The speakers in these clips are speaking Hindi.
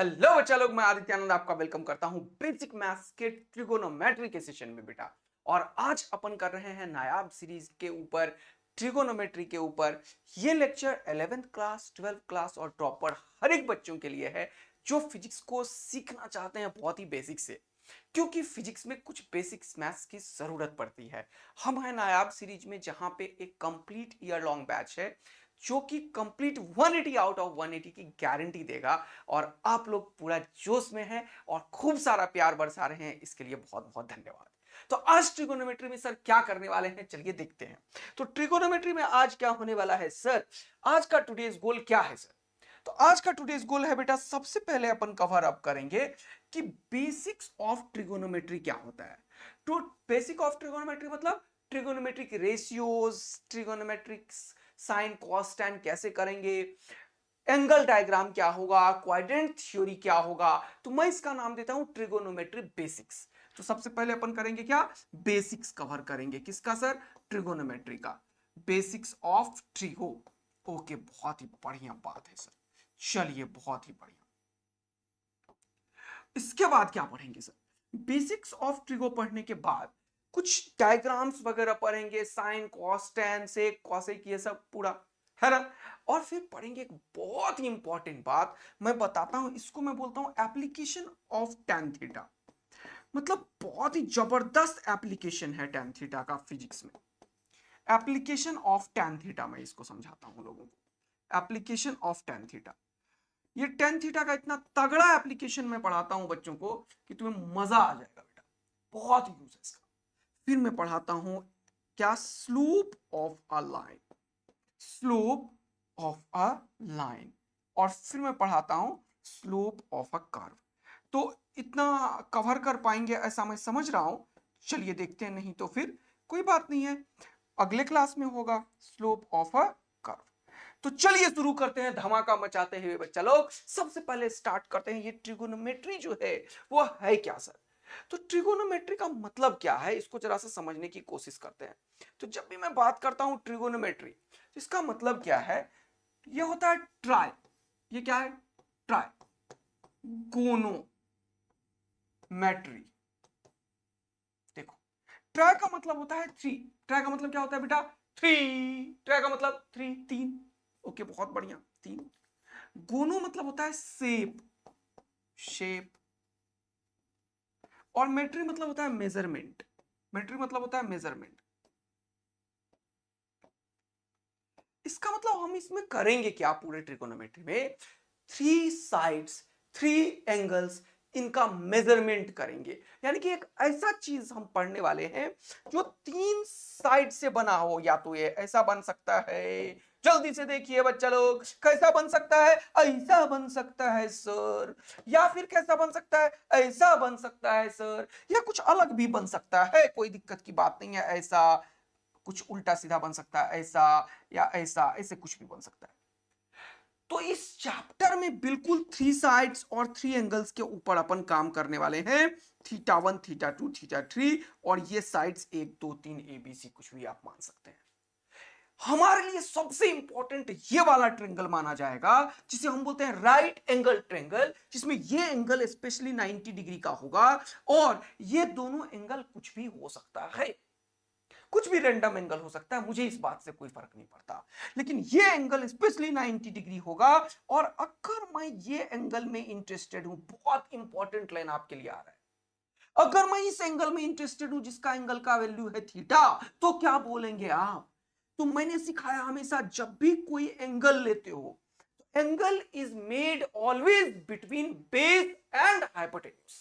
हेलो बच्चा लोग, मैं आदित्य आनंद आपका वेलकम करता हूं बेसिक मैथ्स के ट्रिगोनोमेट्री के सेशन में बेटा। और आज अपन कर रहे हैं नायाब सीरीज के ऊपर, ट्रिगोनोमेट्री के ऊपर। ये lecture 11th class 12th class और टॉपर हर एक बच्चों के लिए है जो फिजिक्स को सीखना चाहते हैं बहुत ही बेसिक से, क्योंकि फिजिक्स में कुछ बेसिक्स मैथ्स की जरूरत पड़ती है। हम हैं नायाब सीरीज में, जहां पे एक कंप्लीट ईयर लॉन्ग बैच है जो कि कंप्लीट 180 आउट ऑफ 180 की गारंटी देगा। और आप लोग पूरा जोश में हैं और खूब सारा प्यार बरसा रहे हैं, इसके लिए बहुत बहुत धन्यवाद। तो आज ट्रिगोनोमेट्री में सर क्या करने वाले हैं, चलिए देखते हैं। तो ट्रिगोनोमेट्री में आज क्या होने वाला है सर, आज का टुडेज गोल क्या है सर? तो आज का टुडेज गोल है बेटा, सबसे पहले अपन कवर अप करेंगे कि बेसिक्स ऑफ ट्रिगोनोमेट्री क्या होता है। तो बेसिक ऑफ ट्रिगोनोमेट्री मतलब trigonometric ratios, trigonometric sign cos tan कैसे करेंगे, एंगल डायग्राम क्या होगा, क्वाड्रेंट थ्योरी क्या होगा। तो मैं इसका नाम देता हूं ट्रिगोनोमेट्री बेसिक्स। तो सबसे पहले अपन करेंगे क्या, बेसिक्स कवर करेंगे। किसका सर? ट्रिगोनोमेट्री का, बेसिक्स ऑफ ट्रिगो। ओके, बहुत ही बढ़िया बात है सर, चलिए बहुत ही बढ़िया। इसके बाद क्या पढ़ेंगे सर? बेसिक्स ऑफ ट्रिगो पढ़ने के बाद कुछ डायग्राम्स वगैरह पढ़ेंगे, sine cos tan sec cosec, ये सब पूरा है ना। और फिर पढ़ेंगे एक बहुत ही इंपॉर्टेंट बात, मैं बताता हूं इसको, मैं बोलता हूं एप्लीकेशन ऑफ टैन थीटा। मतलब बहुत ही जबरदस्त एप्लीकेशन है टैन थीटा का फिजिक्स में। एप्लीकेशन ऑफ टैन थीटा मैं इसको समझाता हूं लोगों को। एप्लीकेशन ऑफ टैन थीटा, ये टेन थीटा का इतना तगड़ा एप्लीकेशन में पढ़ाता हूं बच्चों को कि तुम्हें मजा आ जाएगा बेटा, बहुत यूज है इसका। फिर मैं पढ़ाता हूं क्या, slope of a line, slope of a line. और फिर मैं पढ़ाता हूं स्लोप ऑफ अ कर्व। तो इतना कवर कर पाएंगे ऐसा मैं समझ रहा हूं। चलिए देखते हैं, नहीं तो फिर कोई बात नहीं है, अगले क्लास में होगा स्लोप ऑफ अ कर्व। तो चलिए शुरू करते हैं धमाका मचाते हुए बच्चा लोग। सबसे पहले स्टार्ट करते हैं, ये ट्रिगोनोमेट्री जो है वो है क्या सर? तो ट्रिगोनोमेट्री का मतलब क्या है, इसको जरा सा समझने की कोशिश करते हैं। तो जब भी मैं बात करता हूं ट्रिगोनोमेट्री, तो इसका मतलब क्या है? ये होता है ट्राई। ये क्या है? ट्राई गोनोमेट्री। देखो, ट्राई का मतलब होता है थ्री। ट्राई का मतलब क्या होता है बेटा? थ्री। ट्राई का मतलब थ्री, तीन। ओके, बहुत बढ़िया, तीन। गोनो मतलब होता है शेप, शेप। और मेट्री मतलब होता है मेजरमेंट, मेट्री मतलब होता है मेजरमेंट। इसका मतलब हम इसमें करेंगे क्या पूरे ट्रिगोनोमेट्री में? थ्री साइड्स, थ्री एंगल्स, इनका मेजरमेंट करेंगे। यानी कि एक ऐसा चीज हम पढ़ने वाले हैं जो तीन साइड से बना हो। या तो ये ऐसा बन सकता है, जल्दी से देखिए बच्चा लोग, कैसा बन सकता है? ऐसा बन सकता है सर। या फिर कैसा बन सकता है? ऐसा बन सकता है सर। या कुछ अलग भी बन सकता है, कोई दिक्कत की बात नहीं है। ऐसा कुछ उल्टा सीधा बन सकता है, ऐसा या ऐसा, ऐसे कुछ भी बन सकता है। तो इस चैप्टर में बिल्कुल थ्री साइड्स और थ्री एंगल्स के ऊपर अपन काम करने वाले हैं। Theta one, theta two, theta three. और ये साइड्स एक दो तीन एबीसी कुछ भी आप मान सकते हैं। हमारे लिए सबसे इंपॉर्टेंट ये वाला ट्रेंगल माना जाएगा जिसे हम बोलते हैं राइट एंगल ट्रेंगल, जिसमें ये एंगल स्पेशली 90 डिग्री का होगा। और ये दोनों एंगल कुछ भी हो सकता है, कुछ भी रैंडम एंगल हो सकता है, मुझे इस बात से कोई फर्क नहीं पड़ता। लेकिन ये एंगल स्पेशली 90 डिग्री होगा। और अगर मैं ये एंगल में इंटरेस्टेड हूं, बहुत इंपॉर्टेंट लाइन आपके लिए आ रहा है, अगर मैं इस एंगल में इंटरेस्टेड हूं जिसका एंगल का वैल्यू है थीटा, तो क्या बोलेंगे आप? तो मैंने सिखाया हमेशा, जब भी कोई एंगल लेते हो, angle is made always between base and hypotenuse.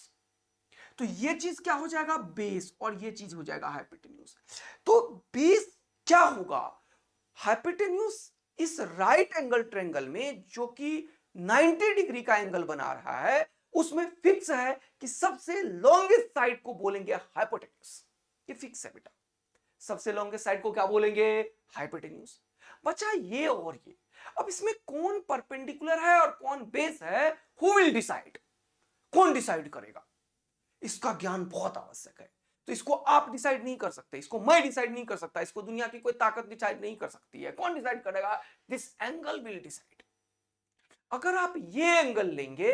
तो ये चीज क्या हो जाएगा? बेस। और ये चीज हो जाएगा हाइपोटेन्यूज। तो बेस क्या होगा? हाइपोटेन्यूज इस राइट एंगल ट्रेंगल में, जो कि 90 डिग्री का एंगल बना रहा है, उसमें फिक्स है कि सबसे लॉन्गेस्ट साइड को बोलेंगे हाइपोटेन्यूज। ये फिक्स है बेटा, सबसे लॉन्गेस्ट साइड को क्या बोलेंगे? हाइपोटेन्यूज। बचा ये और ये। अब इसमें कौन परपेंडिकुलर है और कौन बेस है, हु विल डिसाइड? कौन डिसाइड करेगा? इसका ज्ञान बहुत आवश्यक है। तो इसको आप डिसाइड नहीं कर सकते, इसको मैं डिसाइड नहीं कर सकता, इसको दुनिया की कोई ताकत डिसाइड नहीं कर सकती है। कौन डिसाइड करेगा? This angle will decide. अगर आप ये एंगल लेंगे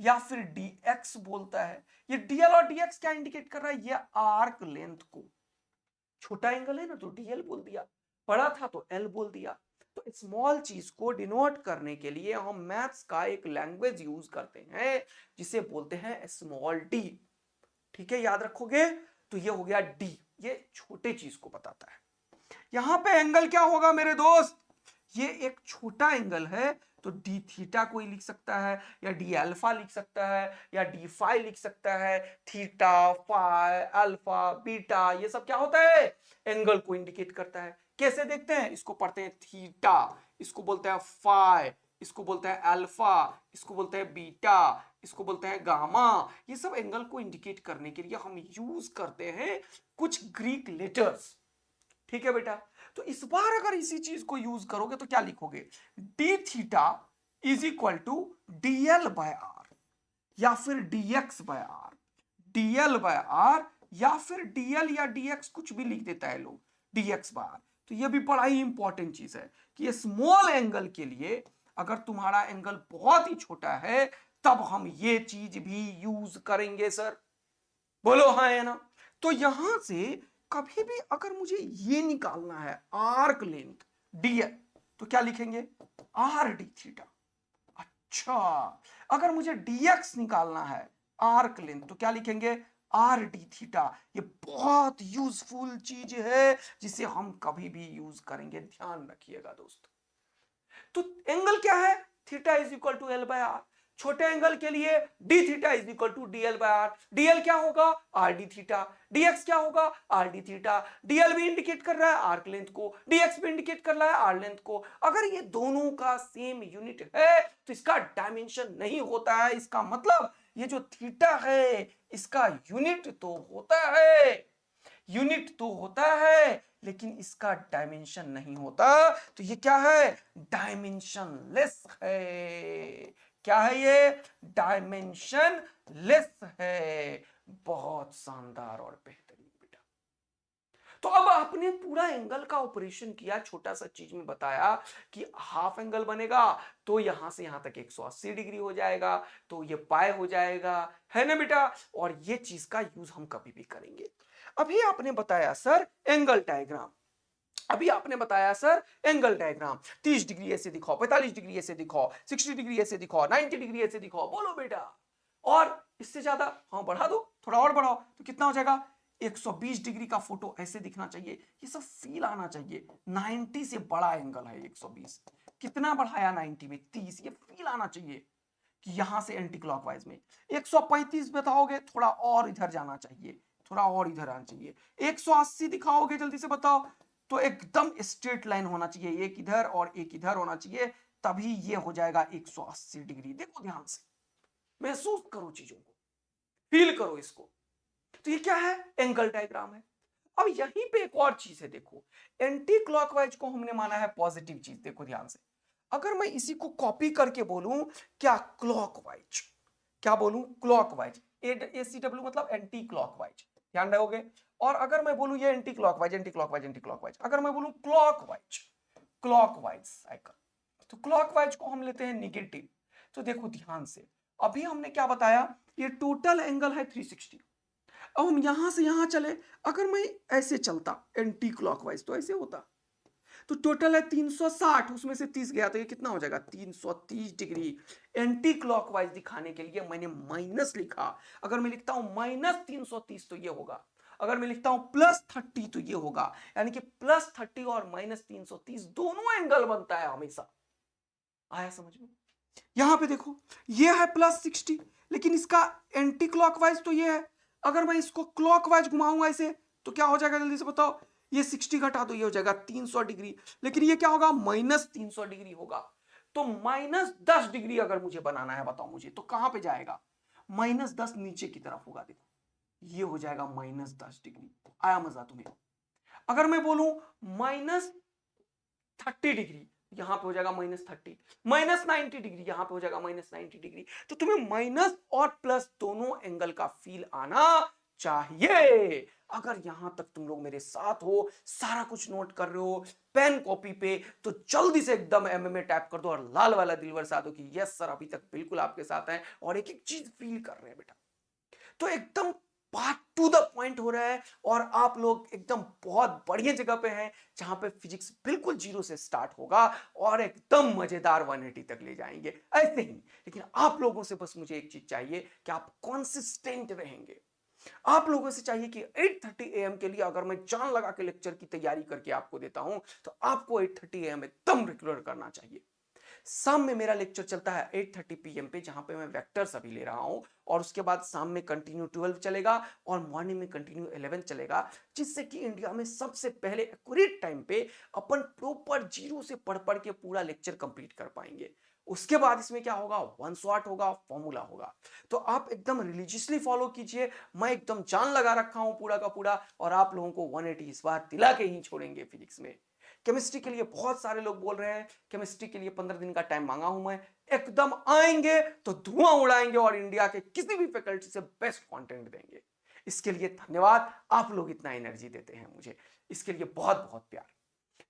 या फिर dx बोलता है। ये dl और dx क्या इंडिकेट कर रहा है? ये आर्क लेंथ को, छोटा एंगल है ना तो dl बोल दिया, बड़ा था तो l बोल दिया। तो स्मॉल चीज को डिनोट करने के लिए हम मैथ्स का एक लैंग्वेज यूज करते हैं जिसे बोलते हैं स्मॉल डी। ठीक है, याद रखोगे? तो ये हो गया डी, ये छोटे चीज को बताता है। यहां पे एंगल क्या होगा मेरे दोस्त? ये एक छोटा एंगल है तो डी थीटा कोई लिख सकता है, या डी अल्फा लिख सकता है, या डी फाई लिख सकता है। थीटा, फाई, अल्फा, बीटा, ये सब क्या होता है? एंगल को इंडिकेट करता है। कैसे देखते हैं? इसको पढ़ते हैं थीटा, इसको बोलते हैं फाई, इसको बोलते हैं अल्फा, इसको बोलते हैं बीटा, इसको बोलते हैं गामा। ये सब एंगल को इंडिकेट करने के लिए हम यूज करते हैं कुछ ग्रीक लेटर्स। ठीक है बेटा, तो इस बार अगर इसी चीज को यूज करोगे तो क्या लिखोगे? D theta is equal to dl by r, या फिर dx by r, dl by r, या फिर डीएल या डीएक्स, कुछ भी लिख देता है लोग, डीएक्स बाय आर। तो ये भी बड़ा ही इंपॉर्टेंट चीज है कि स्मॉल एंगल के लिए अगर तुम्हारा एंगल बहुत ही छोटा है तब हम ये चीज भी यूज करेंगे सर। बोलो हाँ या ना? तो यहां से कभी भी अगर मुझे ये निकालना है आर्क लेंथ डीएल, तो क्या लिखेंगे? Are d theta. अच्छा, अगर मुझे डीएक्स निकालना है आर्क लेंथ, तो क्या लिखेंगे? Are d theta. ये बहुत यूजफुल चीज है जिसे हम कभी भी यूज करेंगे, ध्यान रखिएगा दोस्त। तो एंगल क्या है? Theta is equal to l by r. छोटे एंगल के लिए d theta is equal to dl by r. Dl क्या होगा? R d theta. डीएक्स क्या होगा? R d theta. डीएल भी इंडिकेट कर रहा है आर्क लेंथ को, डीएक्स भी इंडिकेट कर रहा है आर लेंथ को। अगर ये दोनों का सेम यूनिट है तो इसका डायमेंशन नहीं होता है। इसका मतलब ये जो थीटा है इसका यूनिट तो होता है, यूनिट तो होता है, लेकिन इसका डायमेंशन नहीं होता। तो ये क्या है? डायमेंशन लेस है। क्या है ये? डायमेंशन लेस है। बहुत शानदार और बेहतरीन बेटा। तो अब आपने पूरा एंगल का ऑपरेशन किया, छोटा सा चीज में बताया कि हाफ एंगल बनेगा तो यहां से यहां तक 180 डिग्री हो जाएगा, तो ये पाए हो जाएगा, है ना बेटा? और ये चीज का यूज हम कभी भी करेंगे। अभी आपने बताया सर एंगल डायग्राम, अभी आपने बताया सर एंगल डायग्राम, 30 डिग्री ऐसे दिखाओ, 45 डिग्री ऐसे दिखाओ, 60 डिग्री ऐसे दिखाओ, 90 डिग्री ऐसे दिखाओ, बोलो बेटा। और इससे ज्यादा हाँ बढ़ा दो, थोड़ा और बढ़ाओ तो कितना हो जाएगा? 120 डिग्री का फोटो ऐसे दिखना चाहिए, ये सब फील आना चाहिए। 90 से बड़ा एंगल है 120, कितना बढ़ाया 90 में? 30, ये फील आना चाहिए कि यहां से एंटी क्लॉकवाइज में। 135 बताओगे, थोड़ा और इधर जाना चाहिए, थोड़ा और इधर आना चाहिए। 180 दिखाओगे, जल्दी से बताओ, तो एकदम स्ट्रेट लाइन होना चाहिए, एक इधर और एक इधर होना चाहिए, तभी ये हो जाएगा 180 डिग्री। देखो ध्यान से, महसूस करो चीजों को, फील करो इसको। तो ये क्या है? एंगल डायग्राम है। अब यहीं पे एक और चीज है, देखो एंटी क्लॉकवाइज को हमने माना है पॉजिटिव चीज। देखो ध्यान से, अगर मैं इसी को कॉपी करके बोलूं क्या? क्लॉकवाइज। क्या बोलूं? क्लॉकवाइज। ACW मतलब एंटी क्लॉकवाइज, ध्यान रखोगे। और अगर मैं बोलूं ये anti clockwise, anti clockwise, anti clockwise, अगर मैं बोलूं क्लॉकवाइज, क्लॉकवाइज साइकिल, तो क्लॉकवाइज को हम लेते हैं निगेटिव। तो देखो ध्यान से, अभी हमने क्या बताया? ये टोटल एंगल है 360। अब हम यहां से यहां चले, अगर मैं ऐसे चलता एंटी क्लॉकवाइज तो ऐसे होता, तो टोटल है 360, उसमें से 30 गया तो ये कितना हो जाएगा? 330 डिग्री। एंटी क्लॉकवाइज दिखाने के लिए मैंने माइनस लिखा। अगर मैं लिखता हूं -330 तो ये होगा, अगर मैं लिखता हूं +30 तो ये होगा, यानी कि +30 और -330 दोनों एंगल बनता है हमेशा। आया समझ में? यहां पे देखो, ये है +60, लेकिन इसका एंटी क्लॉकवाइज तो ये है। अगर मैं इसको क्लॉकवाइज घुमाऊंगा ऐसे तो क्या हो जाएगा? जल्दी से बताओ। ये 60 घटा तो ये हो जाएगा 300 डिग्री, लेकिन ये क्या होगा? -300 डिग्री होगा। तो -10 डिग्री अगर मुझे बनाना है, बताओ मुझे, तो कहां पे जाएगा? -10 नीचे की तरफ होगा। देखो ये हो जाएगा -10 डिग्री। आया मजा तुम्हें? अगर मैं बोलूं -30 डिग्री, यहां पे हो जाएगा -30, -90 डिग्री, यहां पे हो जाएगा -90 डिग्री। तो तुम्हें माइनस और प्लस दोनों एंगल का फील आना चाहिए। अगर यहां तक तुम लोग मेरे साथ हो, सारा कुछ नोट कर रहे हो पेन कॉपी पे, तो जल्दी से एकदम एमएमए टैप कर दो और लाल वाला दिल बरसा दो कि यस सर अभी तक बिल्कुल आपके साथ हैं और एक एक चीज फील कर रहे हैं बेटा। तो एकदम बात टू द पॉइंट हो रहा है और आप लोग एकदम बहुत बढ़िया जगह पे हैं जहां पे फिजिक्स बिल्कुल जीरो से स्टार्ट होगा और एकदम मजेदार 180 तक ले जाएंगे ऐसे ही। लेकिन आप लोगों से बस मुझे एक चीज चाहिए कि आप कंसिस्टेंट रहेंगे। आप लोगों से चाहिए कि 8:30 AM के लिए अगर मैं जान लगा के लेक्चर की तैयारी करके आपको देता हूं तो आपको 8:30 AM एकदम रेगुलर करना चाहिए। शाम में मेरा लेक्चर चलता है 8:30 PM पे, जहां पे मैं वेक्टर्स अभी ले रहा हूं और उसके बाद शाम में कंटिन्यू 12 चलेगा और मॉर्निंग में कंटिन्यू 11 चलेगा, जिससे कि इंडिया में सबसे पहले एक्यूरेट टाइम पे अपन प्रॉपर जीरो से पढ़ पढ़ के पूरा लेक्चर कंप्लीट कर पाएंगे। उसके बाद इसमें क्या होगा, वन शॉट होगा, फॉर्मूला होगा। तो आप एकदम रिलीजियसली फॉलो कीजिए। मैं एकदम जान लगा रखा हूं पूरा का पूरा और आप लोगों को 180 इस बार दिला के ही छोड़ेंगे फिजिक्स में। केमिस्ट्री के लिए बहुत सारे लोग बोल रहे हैं केमिस्ट्री के लिए 15 दिन का टाइम मांगा हूं मैं, एकदम आएंगे तो धुआं उड़ाएंगे और इंडिया के किसी भी फैकल्टी से बेस्ट कंटेंट देंगे। इसके लिए धन्यवाद, आप लोग इतना एनर्जी देते हैं मुझे, इसके लिए बहुत बहुत प्यार।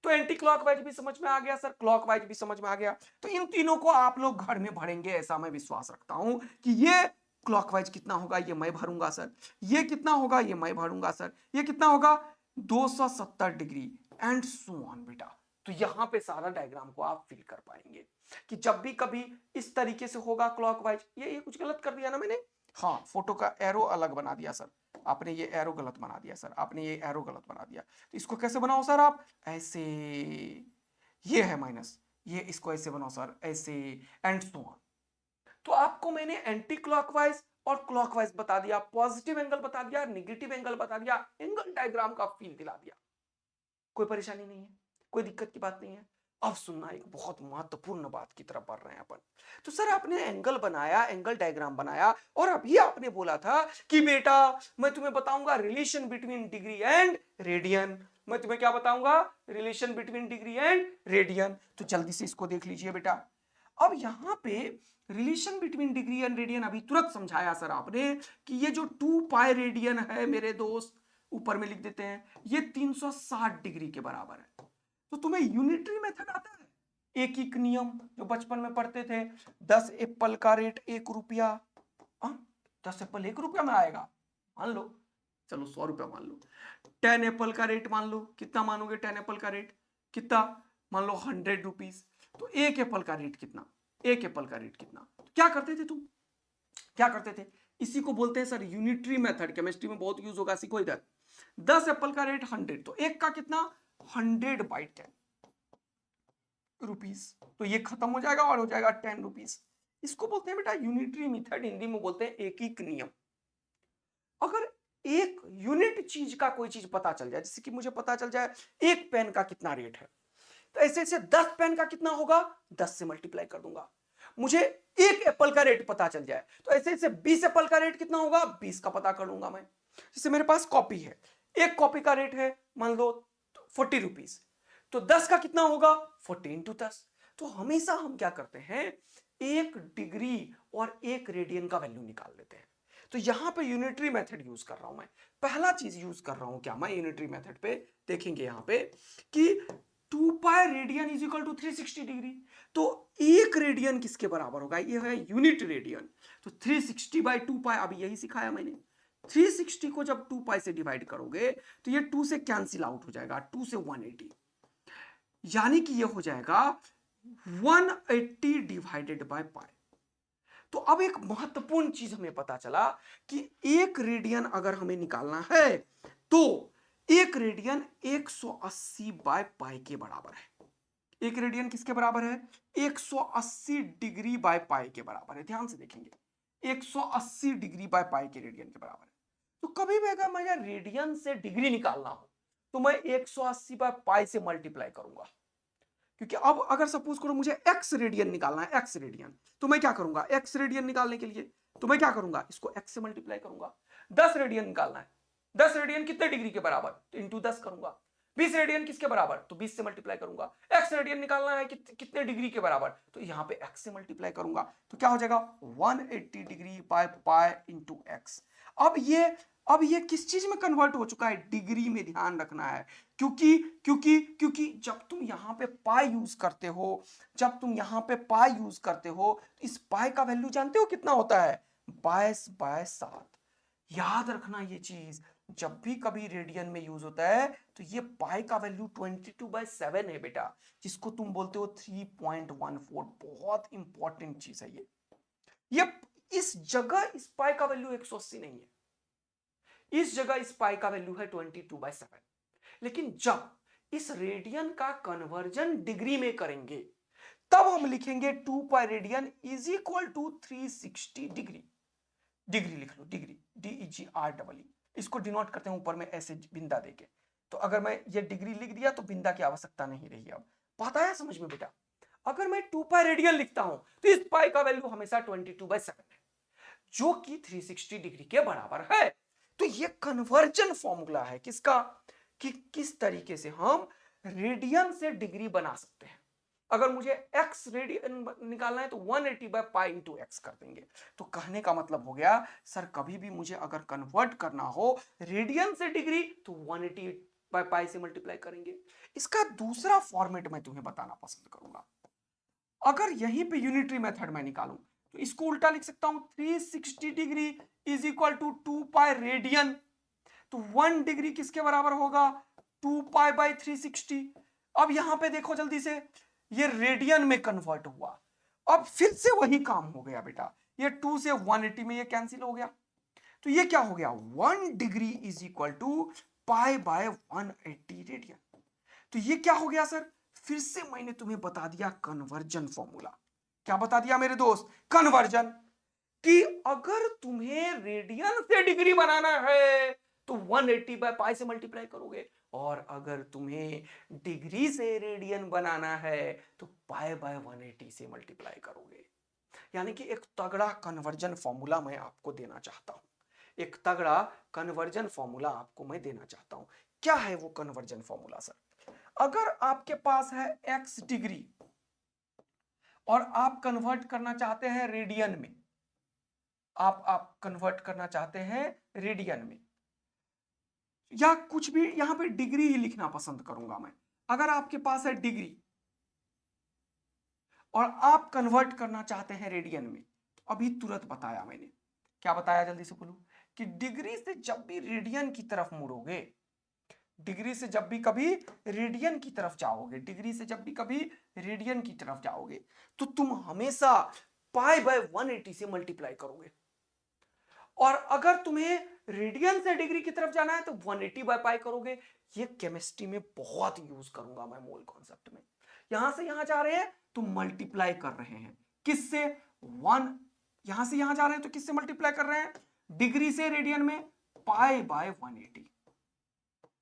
तो एंटी क्लॉकवाइज भी समझ में आ गया सर, क्लॉकवाइज भी समझ में आ गया। तो इन तीनों को आप लोग घर में भरेंगे ऐसा मैं विश्वास रखता हूं कि ये क्लॉकवाइज कितना होगा ये मैं भरूंगा सर, ये कितना होगा ये मैं भरूंगा सर, ये कितना होगा 270 डिग्री एंड सो ऑन बेटा। तो यहां पे सारा डायग्राम को आप फिल कर पाएंगे कि जब भी कभी इस तरीके से होगा क्लॉकवाइज। ये कुछ गलत कर दिया ना मैंने, हाँ फोटो का एरो अलग बना दिया सर, आपने ये एरो गलत बना दिया सर, आपने ये एरो गलत बना दिया। तो इसको कैसे बनाओ सर आप, ऐसे, ये है माइनस, ये इसको ऐसे बनाओ सर ऐसे एंड सो ऑन। तो आपको मैंने एंटी क्लॉकवाइज और क्लॉकवाइज बता दिया, पॉजिटिव एंगल बता दिया, नेगेटिव एंगल बता दिया, एंगल डायग्राम का फील दिला दिया। कोई परेशानी नहीं है, कोई दिक्कत की बात नहीं है। अब सुनना, एक बहुत महत्वपूर्ण बात की तरफ बढ़ रहे हैं अपन। तो सर आपने एंगल बनाया, एंगल डायग्राम बनाया और अभी आपने बोला था कि बेटा मैं तुम्हें बताऊंगा relation between degree and radian. मैं तुम्हें क्या बताऊंगा, relation between degree and radian. तो जल्दी से इसको देख लीजिए बेटा। अब यहां पे relation between degree and radian अभी तुरंत समझाया सर आपने कि ये जो 2 पाई रेडियन है मेरे दोस्त, ऊपर में लिख देते हैं, ये 360 डिग्री के बराबर है। तो तुम्हें यूनिटरी मेथड आता है, एक एक नियम जो बचपन में पढ़ते थे, 10 एप्पल का रेट 1 रुपया। 10 एप्पल 1 रुपया में आएगा, मान लो, चलो 100 रुपया मान लो। 10 एप्पल का रेट मान लो, कितना मानोगे 10 एप्पल का रेट कितना, मान लो 100 रुपीज। तो एक एप्पल का रेट कितना, एक एप्पल का रेट कितना। तो क्या करते थे तुम, क्या करते थे, इसी को बोलते हैं सर यूनिटरी मेथड, केमिस्ट्री में बहुत यूज होगा, सीखो इधर। 10 एप्पल का रेट 100, तो एक का कितना 100/10 रुपीज। तो ये खत्म हो जाएगा और हो जाएगा 10 रुपीज। इसको बोलते हैं बेटा यूनिटरी मेथड, हिंदी में बोलते हैं एकीक नियम। अगर एक यूनिट चीज का कोई चीज पता चल जाए, जैसे कि मुझे पता चल जाए एक पेन का कितना रेट है, तो ऐसे ऐसे 10 पेन का कितना होगा, 10 से मल्टीप्लाई कर दूंगा। मुझे एक एप्पल का रेट पता चल जाए तो ऐसे ऐसे 20 एप्पल का रेट कितना होगा, 20 का पता कर लूंगा मैं। जैसे मेरे पास कॉपी है, एक कॉपी का रेट है मान लो 40 रुपीज, तो 10 का कितना होगा 40 × 10। तो हमेशा हम क्या करते हैं, एक डिग्री और एक रेडियन का वैल्यू निकाल लेते हैं। तो यहां पे यूनिटरी मेथड यूज कर रहा हूं मैं, पहला चीज यूज कर रहा हूं क्या मैं यूनिटरी मेथड पे, देखेंगे यहां पे कि 2 pi radian is equal to 360 degree. तो एक रेडियन किसके बराबर होगा, ये है यूनिट रेडियन। तो 360/2 पाई, अभी यही सिखाया मैंने। 360 को जब 2 पाई से डिवाइड करोगे तो ये 2 से कैंसिल आउट हो जाएगा, 2 से 180, यानी कि ये हो जाएगा 180/पाई। तो अब एक महत्वपूर्ण चीज हमें पता चला कि एक रेडियन अगर हमें निकालना है तो एक रेडियन 180/पाई के बराबर है। एक रेडियन किसके बराबर है, 180 डिग्री/पाई के बराबर है। ध्यान से देखेंगे, 180 डिग्री/पाई के रेडियन के बराबर है। तो कभी भी अगर मुझे रेडियन से डिग्री निकालना हो तो मैं 180/पाई से मल्टीप्लाई करूंगा, क्योंकि अब अगर सपोज करो मुझे एक्स रेडियन निकालना है, एक्स रेडियन, तो मैं क्या करूंगा, एक्स रेडियन निकालने के लिए तो मैं क्या करूंगा, इसको एक्स से मल्टीप्लाई करूंगा। 10 रेडियन निकालना है, 10 रेडियन कितने डिग्री के बराबर, तो इंटू 10 करूंगा। 20 रेडियन किसके बराबर, तो 20 से मल्टीप्लाई करूंगा। एक्स रेडियन निकालना है कितने डिग्री के बराबर, तो यहां पे एक्स से मल्टीप्लाई करूंगा। तो क्या हो जाएगा 180 डिग्री/पाई इंटू एक्स। अब ये अब ये किस चीज में कन्वर्ट हो चुका है, डिग्री में, ध्यान रखना है। क्योंकि क्योंकि क्योंकि जब तुम यहां पे पाई यूज करते हो, जब तुम यहां पे पाई यूज करते हो, इस पाई का वैल्यू जानते हो कितना होता है, 22/7। याद रखना ये चीज, जब भी कभी रेडियन में यूज होता है तो ये पाई का वैल्यू 22/7 है बेटा, जिसको तुम बोलते हो 3.14। बहुत इंपॉर्टेंट चीज है ये इस जगह इस पाई का वैल्यू 180 नहीं है, इस जगह इस पाई का वैल्यू है 22/7। लेकिन जब इस रेडियन का कन्वर्जन डिग्री में करेंगे तब हम लिखेंगे 2 pi radian is equal to 360 degree. Degree लिख लो, डिग्री, DEGREE, इसको डिनोट करते हैं ऊपर में ऐसे बिंदा देके। तो अगर मैं ये डिग्री लिख दिया तो बिंदा की आवश्यकता नहीं रही। अब बात आया समझ में बेटा? अगर मैं 2 पाई रेडियन लिखता हूं तो इस पाई का वैल्यू हमेशा 22/7 है, जो कि 360 डिग्री के बराबर है। तो ये कन्वर्जन फॉर्मूला है किसका, कि किस तरीके से हम रेडियन से डिग्री बना सकते हैं। अगर मुझे x रेडियन निकालना है तो 180/पाई इंटू एक्स कर देंगे। तो कहने का मतलब हो गया सर, कभी भी मुझे अगर कन्वर्ट करना हो रेडियन से डिग्री तो 180/पाई से मल्टीप्लाई करेंगे। इसका दूसरा फॉर्मेट मैं तुम्हें बताना पसंद करूंगा। अगर यहीं पे यूनिटरी मेथड में निकालूं तो इसको उल्टा लिख सकता हूं, 360 degree is equal to 2 pi radian. तो 1 डिग्री किसके बराबर होगा, 2 पाई बाई 360। अब यहां पे देखो जल्दी से, ये रेडियन में कन्वर्ट हुआ। अब फिर से वही काम हो गया बेटा, ये 2 से 180 में ये कैंसिल हो गया। तो ये क्या हो गया, 1 degree is equal to pi by 180 radian. तो ये क्या हो गया सर, फिर से मैंने तुम्हें बता दिया कन्वर्जन फॉर्मूला। क्या बता दिया मेरे दोस्त, कन्वर्जन, कि अगर तुम्हें रेडियन से डिग्री बनाना है तो 180/पाई से मल्टीप्लाई करोगे, और अगर तुम्हें डिग्री से रेडियन बनाना है तो पाई बाय 180 से मल्टीप्लाई करोगे। यानी कि एक तगड़ा कन्वर्जन फॉर्मूला मैं आपको देना चाहता हूं, एक तगड़ा कन्वर्जन फॉर्मूला आपको मैं देना चाहता हूं। क्या है वो कन्वर्जन फॉर्मूला सर? अगर आपके पास है x डिग्री और आप कन्वर्ट करना चाहते हैं रेडियन में, आप कन्वर्ट करना चाहते हैं रेडियन में, या कुछ भी, यहां पे डिग्री ही लिखना पसंद करूंगा मैं। अगर आपके पास है डिग्री और आप कन्वर्ट करना चाहते हैं रेडियन में, तो अभी तुरंत बताया मैंने, क्या बताया जल्दी से बोलो, कि डिग्री से जब भी रेडियन की तरफ मुड़ोगे, डिग्री से जब भी कभी रेडियन की तरफ जाओगे, डिग्री से जब भी कभी रेडियन की तरफ जाओगे, तो तुम हमेशा पाई बाय 180 से मल्टीप्लाई करोगे। और अगर तुम्हें रेडियन से डिग्री की तरफ जाना है तो 180/पाई करोगे। ये केमिस्ट्री में बहुत यूज करूंगा मैं मोल कॉन्सेप्ट में। यहां से यहां जा रहे हैं तो मल्टीप्लाई कर रहे हैं, किससे, 1, यहां से यहां जा रहे हैं तो किससे मल्टीप्लाई कर रहे हैं, डिग्री से रेडियन में, पाई बाय 180।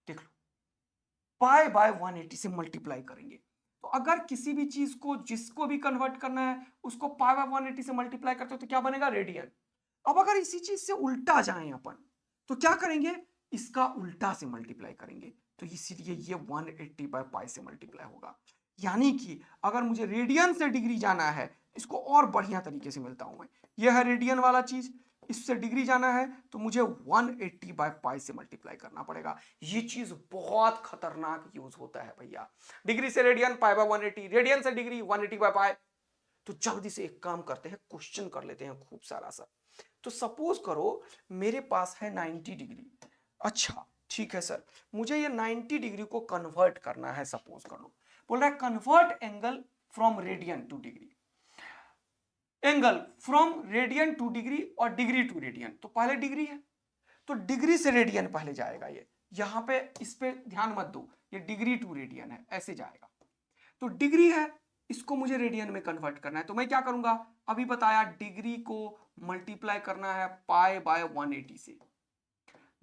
देख लो, पाई बाय 180 से मल्टीप्लाई करेंगे। तो अगर किसी भी चीज को, जिसको भी कन्वर्ट करना है, उसको पाई बाय 180 से मल्टीप्लाई करते हो तो क्या बनेगा, रेडियन। अब अगर इसी चीज से उल्टा जाएं अपन, तो क्या करेंगे, इसका उल्टा से मल्टीप्लाई करेंगे। तो इसीलिए ये 180/पाई से मल्टीप्लाई होगा। यानी कि अगर मुझे रेडियन से डिग्री जाना है, इसको और बढ़िया तरीके से मिलता हूं मैं, यह है रेडियन वाला चीज, इससे डिग्री जाना है तो मुझे 180/पाई से मल्टीप्लाई करना पड़ेगा। ये चीज बहुत खतरनाक यूज होता है भैया, डिग्री से रेडियन, पाई बाय 180, रेडियन से डिग्री 180/पाई। तो जल्दी से एक काम करते हैं, क्वेश्चन कर लेते हैं खूब सारा सा। तो सपोज करो मेरे पास है 90 डिग्री। अच्छा ठीक है सर, मुझे ये 90 डिग्री को कन्वर्ट करना है, सपोज करो, बोल रहा है convert angle from radian two degree, angle from radian two degree और डिग्री टू रेडियन। तो पहले डिग्री है तो डिग्री से रेडियन पहले जाएगा, ये यहां पे इस पे ध्यान मत दो, ये डिग्री टू रेडियन है, ऐसे जाएगा। तो डिग्री है, इसको मुझे रेडियन में कन्वर्ट करना है, तो मैं क्या करूंगा, अभी बताया, डिग्री को मल्टीप्लाई करना है पाई बाय 180 से,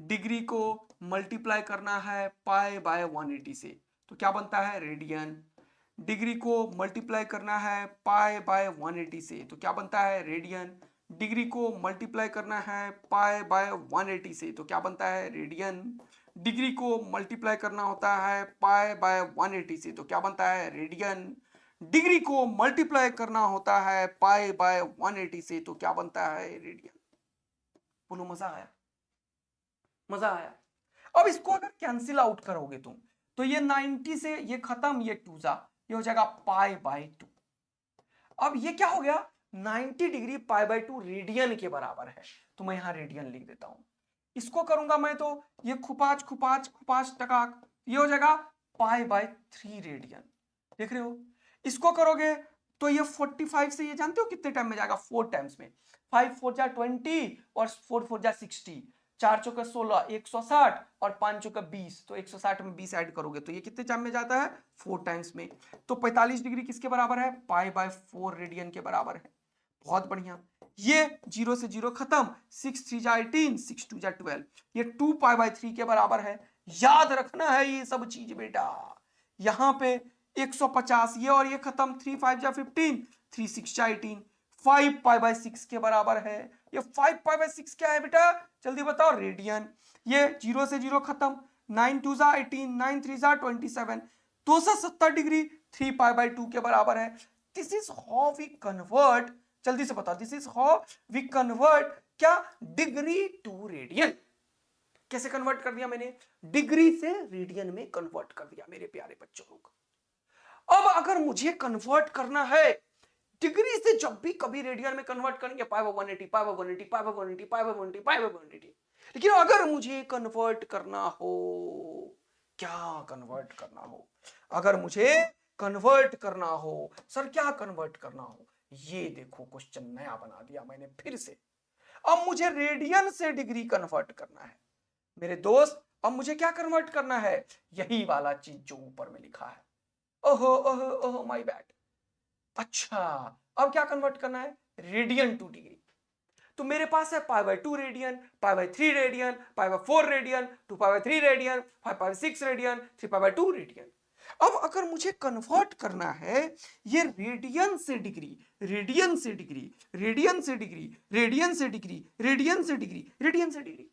डिग्री को मल्टीप्लाई करना है पाई बाय 180 से, तो क्या बनता है, रेडियन। डिग्री को मल्टीप्लाई करना है पाई बाय 180 से, तो क्या बनता है, रेडियन। डिग्री को मल्टीप्लाई करना है पाई बाय 180 से, तो क्या बनता है, रेडियन। डिग्री को मल्टीप्लाई करना होता है पाई बाय 180 से, तो क्या बनता है, रेडियन। डिग्री को मल्टीप्लाई करना होता है पाई बाय 180 से, तो क्या बनता है, रेडियन। बोलो, मजा आया? मजा आया। अब इसको अगर कैंसिल आउट करोगे तुम तो ये 90 से ये खत्म, ये 2 जा, ये हो जाएगा पाई बाय 2। अब ये क्या हो गया, 90 डिग्री पाई बाय 2 रेडियन के बराबर है, तो मैं यहां रेडियन लिख देता हूं। इसको करूंगा मैं तो ये खुपाच खुपाच खुपाच टकाक, ये हो जाएगा पाई बाय 3 रेडियन। देख रहे हो, इसको करोगे तो ये 45 से ये जानते हो कितने टाइम में जाएगा, 4 टाइम्स में। 5 4 जा 20 और 4 4 जा 60, 4 चौका 16 160 और 5 चौका 20, तो 160 में 20 ऐड करोगे तो ये कितने टाइम में जाता है, 4 टाइम्स में। तो 45 डिग्री किसके बराबर है, पाई बाय 4 रेडियन के बराबर है। बहुत बढ़िया, ये 0 से 0 खत्म, 6 3 जा 18, 6 2 जा 12, ये 2 पाई बाय 3 के बराबर है। याद रखना है ये सब चीज बेटा। यहां पे 150, ये और ये खत्म, 3 5 जा 15, 3 6 जा 18, 5 पाई बाय 6 के बराबर है। ये 5 पाई बाय 6 क्या है बेटा, जल्दी बताओ, रेडियन। ये 0 से 0 खत्म, 9 2 जा 18, 9 3 जा 27, 270 डिग्री 3 पाई बाय 2 के बराबर है। This is how we convert, जल्दी से बताओ, this is how we convert क्या, डिग्री टू रेडियन। कैसे कन्वर्ट कर दिया मैंने, डिग्री से रेडियन में कन्वर्ट कर दिया मेरे प्यारे बच्चों लोग। अब अगर मुझे कन्वर्ट करना है डिग्री से, जब भी कभी रेडियन में कन्वर्ट करेंगे पाई by 180 pi by 180 pi by 180 pi by 180 pi by 180, लेकिन अगर मुझे कन्वर्ट करना हो, क्या कन्वर्ट करना हो, अगर मुझे कन्वर्ट करना हो, सर क्या कन्वर्ट करना हो, ये देखो क्वेश्चन नया बना दिया मैंने फिर से। अब मुझे रेडियन से डिग्री कन्वर्ट करना है मेरे दोस्त। अब मुझे क्या कन्वर्ट करना है, यही वाला चीज जो ऊपर में लिखा है। ओहो ओहो ओहो माय बैड। अच्छा, अब क्या कन्वर्ट करना है, रेडियन टू डिग्री। तो मेरे पास है pi by 2 radian, pi by 3 radian, pi by 4 radian, 2 pi by 3 radian, 5 pi by 6 radian, 3 pi by 2 radian. अब अगर मुझे कन्वर्ट करना है ये रेडियन से डिग्री, रेडियन से डिग्री, रेडियन से डिग्री, रेडियन से डिग्री, रेडियन से डिग्री, रेडियन से डिग्री,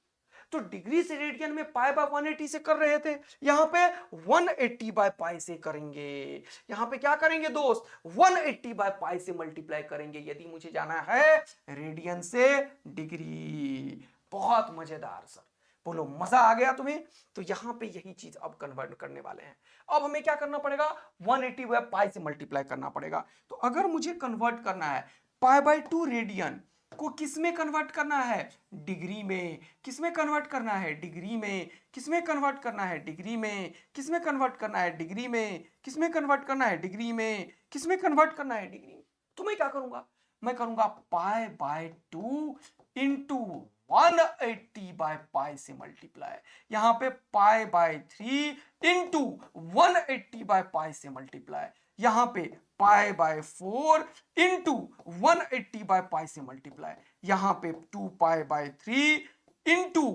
तो डिग्री से रेडियन में पाई बाय 180 से कर रहे थे, यहां पे 180 बाय पाई से करेंगे। यहां पे क्या करेंगे दोस्त, 180 बाय पाई से मल्टीप्लाई करेंगे यदि मुझे जाना है रेडियन से डिग्री। बहुत मजेदार सर, बोलो मजा आ गया तुम्हें। तो यहां पे यही चीज अब कन्वर्ट करने वाले हैं। अब हमें क्या करना पड़ेगा, 180 बाय पाई से मल्टीप्लाई करना पड़ेगा। तो अगर मुझे कन्वर्ट करना है पाई बाय 2 रेडियन को किस में कन्वर्ट करना है, डिग्री में। किस में कन्वर्ट करना है, डिग्री में। किस में कन्वर्ट करना है, डिग्री में। किस में कन्वर्ट करना है, डिग्री में। किस में कन्वर्ट करना है, डिग्री में। किस में कन्वर्ट करना है, डिग्री में। तो मैं क्या करूंगा, मैं करूंगा pi by 2 into 180 by pi से मल्टीप्लाई। यहां पे pi by 3 into 180 by pi से मल्टीप्लाई। यहां पे pi by 4 into 180 by pi से मल्टीप्लाई। यहां पे 2 pi by 3 into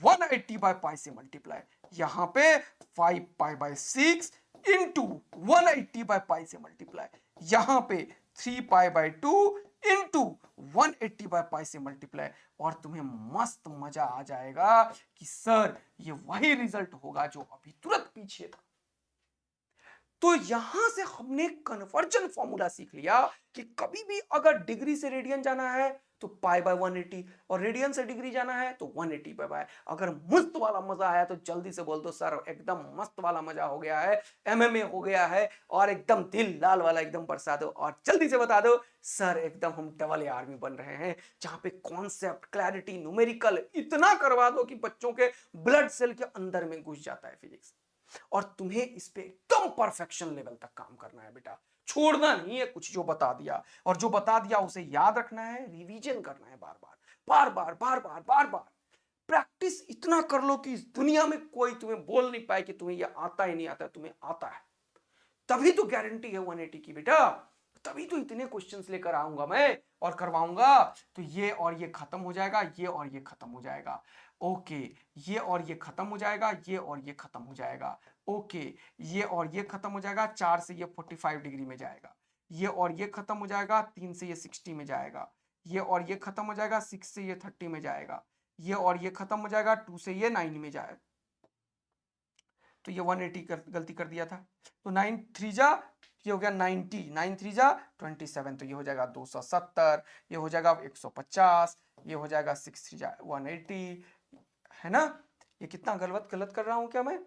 180 by pi से मल्टीप्लाई। यहां पे 5 pi by 6 into 180 by pi से मल्टीप्लाई। यहां पे 3 pi by 2 into 180 by pi से मल्टीप्लाई। और तुम्हें मस्त मजा आ जाएगा कि सर ये वही रिजल्ट होगा जो अभी तुरंत पीछे था। तो यहां से हमने कन्वर्जन फॉर्मूला सीख लिया कि कभी भी अगर डिग्री से रेडियन जाना है तो पाई बाय 180 और रेडियन से डिग्री जाना है तो 180 बाय पाई। अगर मस्त वाला मजा आया तो जल्दी से बोल दो सर एकदम मस्त वाला मजा हो गया है, एमएमए हो गया है, और एकदम दिल लाल वाला एकदम बरसा दो। और जल्दी से बता दो सर एकदम हम डबल ए आर्मी बन रहे हैं, जहां पे कॉन्सेप्ट क्लैरिटी न्यूमेरिकल इतना करवा दो कि बच्चों के ब्लड सेल के अंदर में घुस जाता है फिजिक्स। और तुम्हें इस पे एकदम परफेक्शन लेवल तक काम करना है बेटा, छोड़ना नहीं है कुछ जो बता दिया। और जो बता दिया उसे याद रखना है, रिवीजन करना है बार बार बार बार बार बार बार बार। प्रैक्टिस इतना कर लो कि इस दुनिया में कोई तुम्हें बोल नहीं पाए कि तुम्हें यह आता ही नहीं आता, तुम्हें आता है। तभी तो गारंटी है 180 की बेटा, तभी तो इतने क्वेश्चंस लेकर आऊंगा मैं और करवाऊंगा। तो ये और ये खत्म हो जाएगा, ये और ये खत्म हो जाएगा। ओके, ये और ये खत्म हो जाएगा, ये और ये खत्म हो जाएगा। ओके, ये और ये खत्म हो जाएगा, 4 से ये 45 डिग्री में जाएगा। ये और ये खत्म हो जाएगा, 3 से ये 60 में जाएगा। ये और ये खत्म हो जाएगा, 6 से ये 30 में जाएगा। ये और ये खत्म हो जाएगा, 2 से ये 9 में जाएगा। तो ये 180 गलती कर दिया था। तो 9 3 जा, ये हो गया 90, 9 3 जा 27, तो ये हो जाएगा 270, ये हो जाएगा 150, ये हो जाएगा 6 3 जा 180, है ना। ये कितना गलत गलत कर रहा हूं क्या मैं?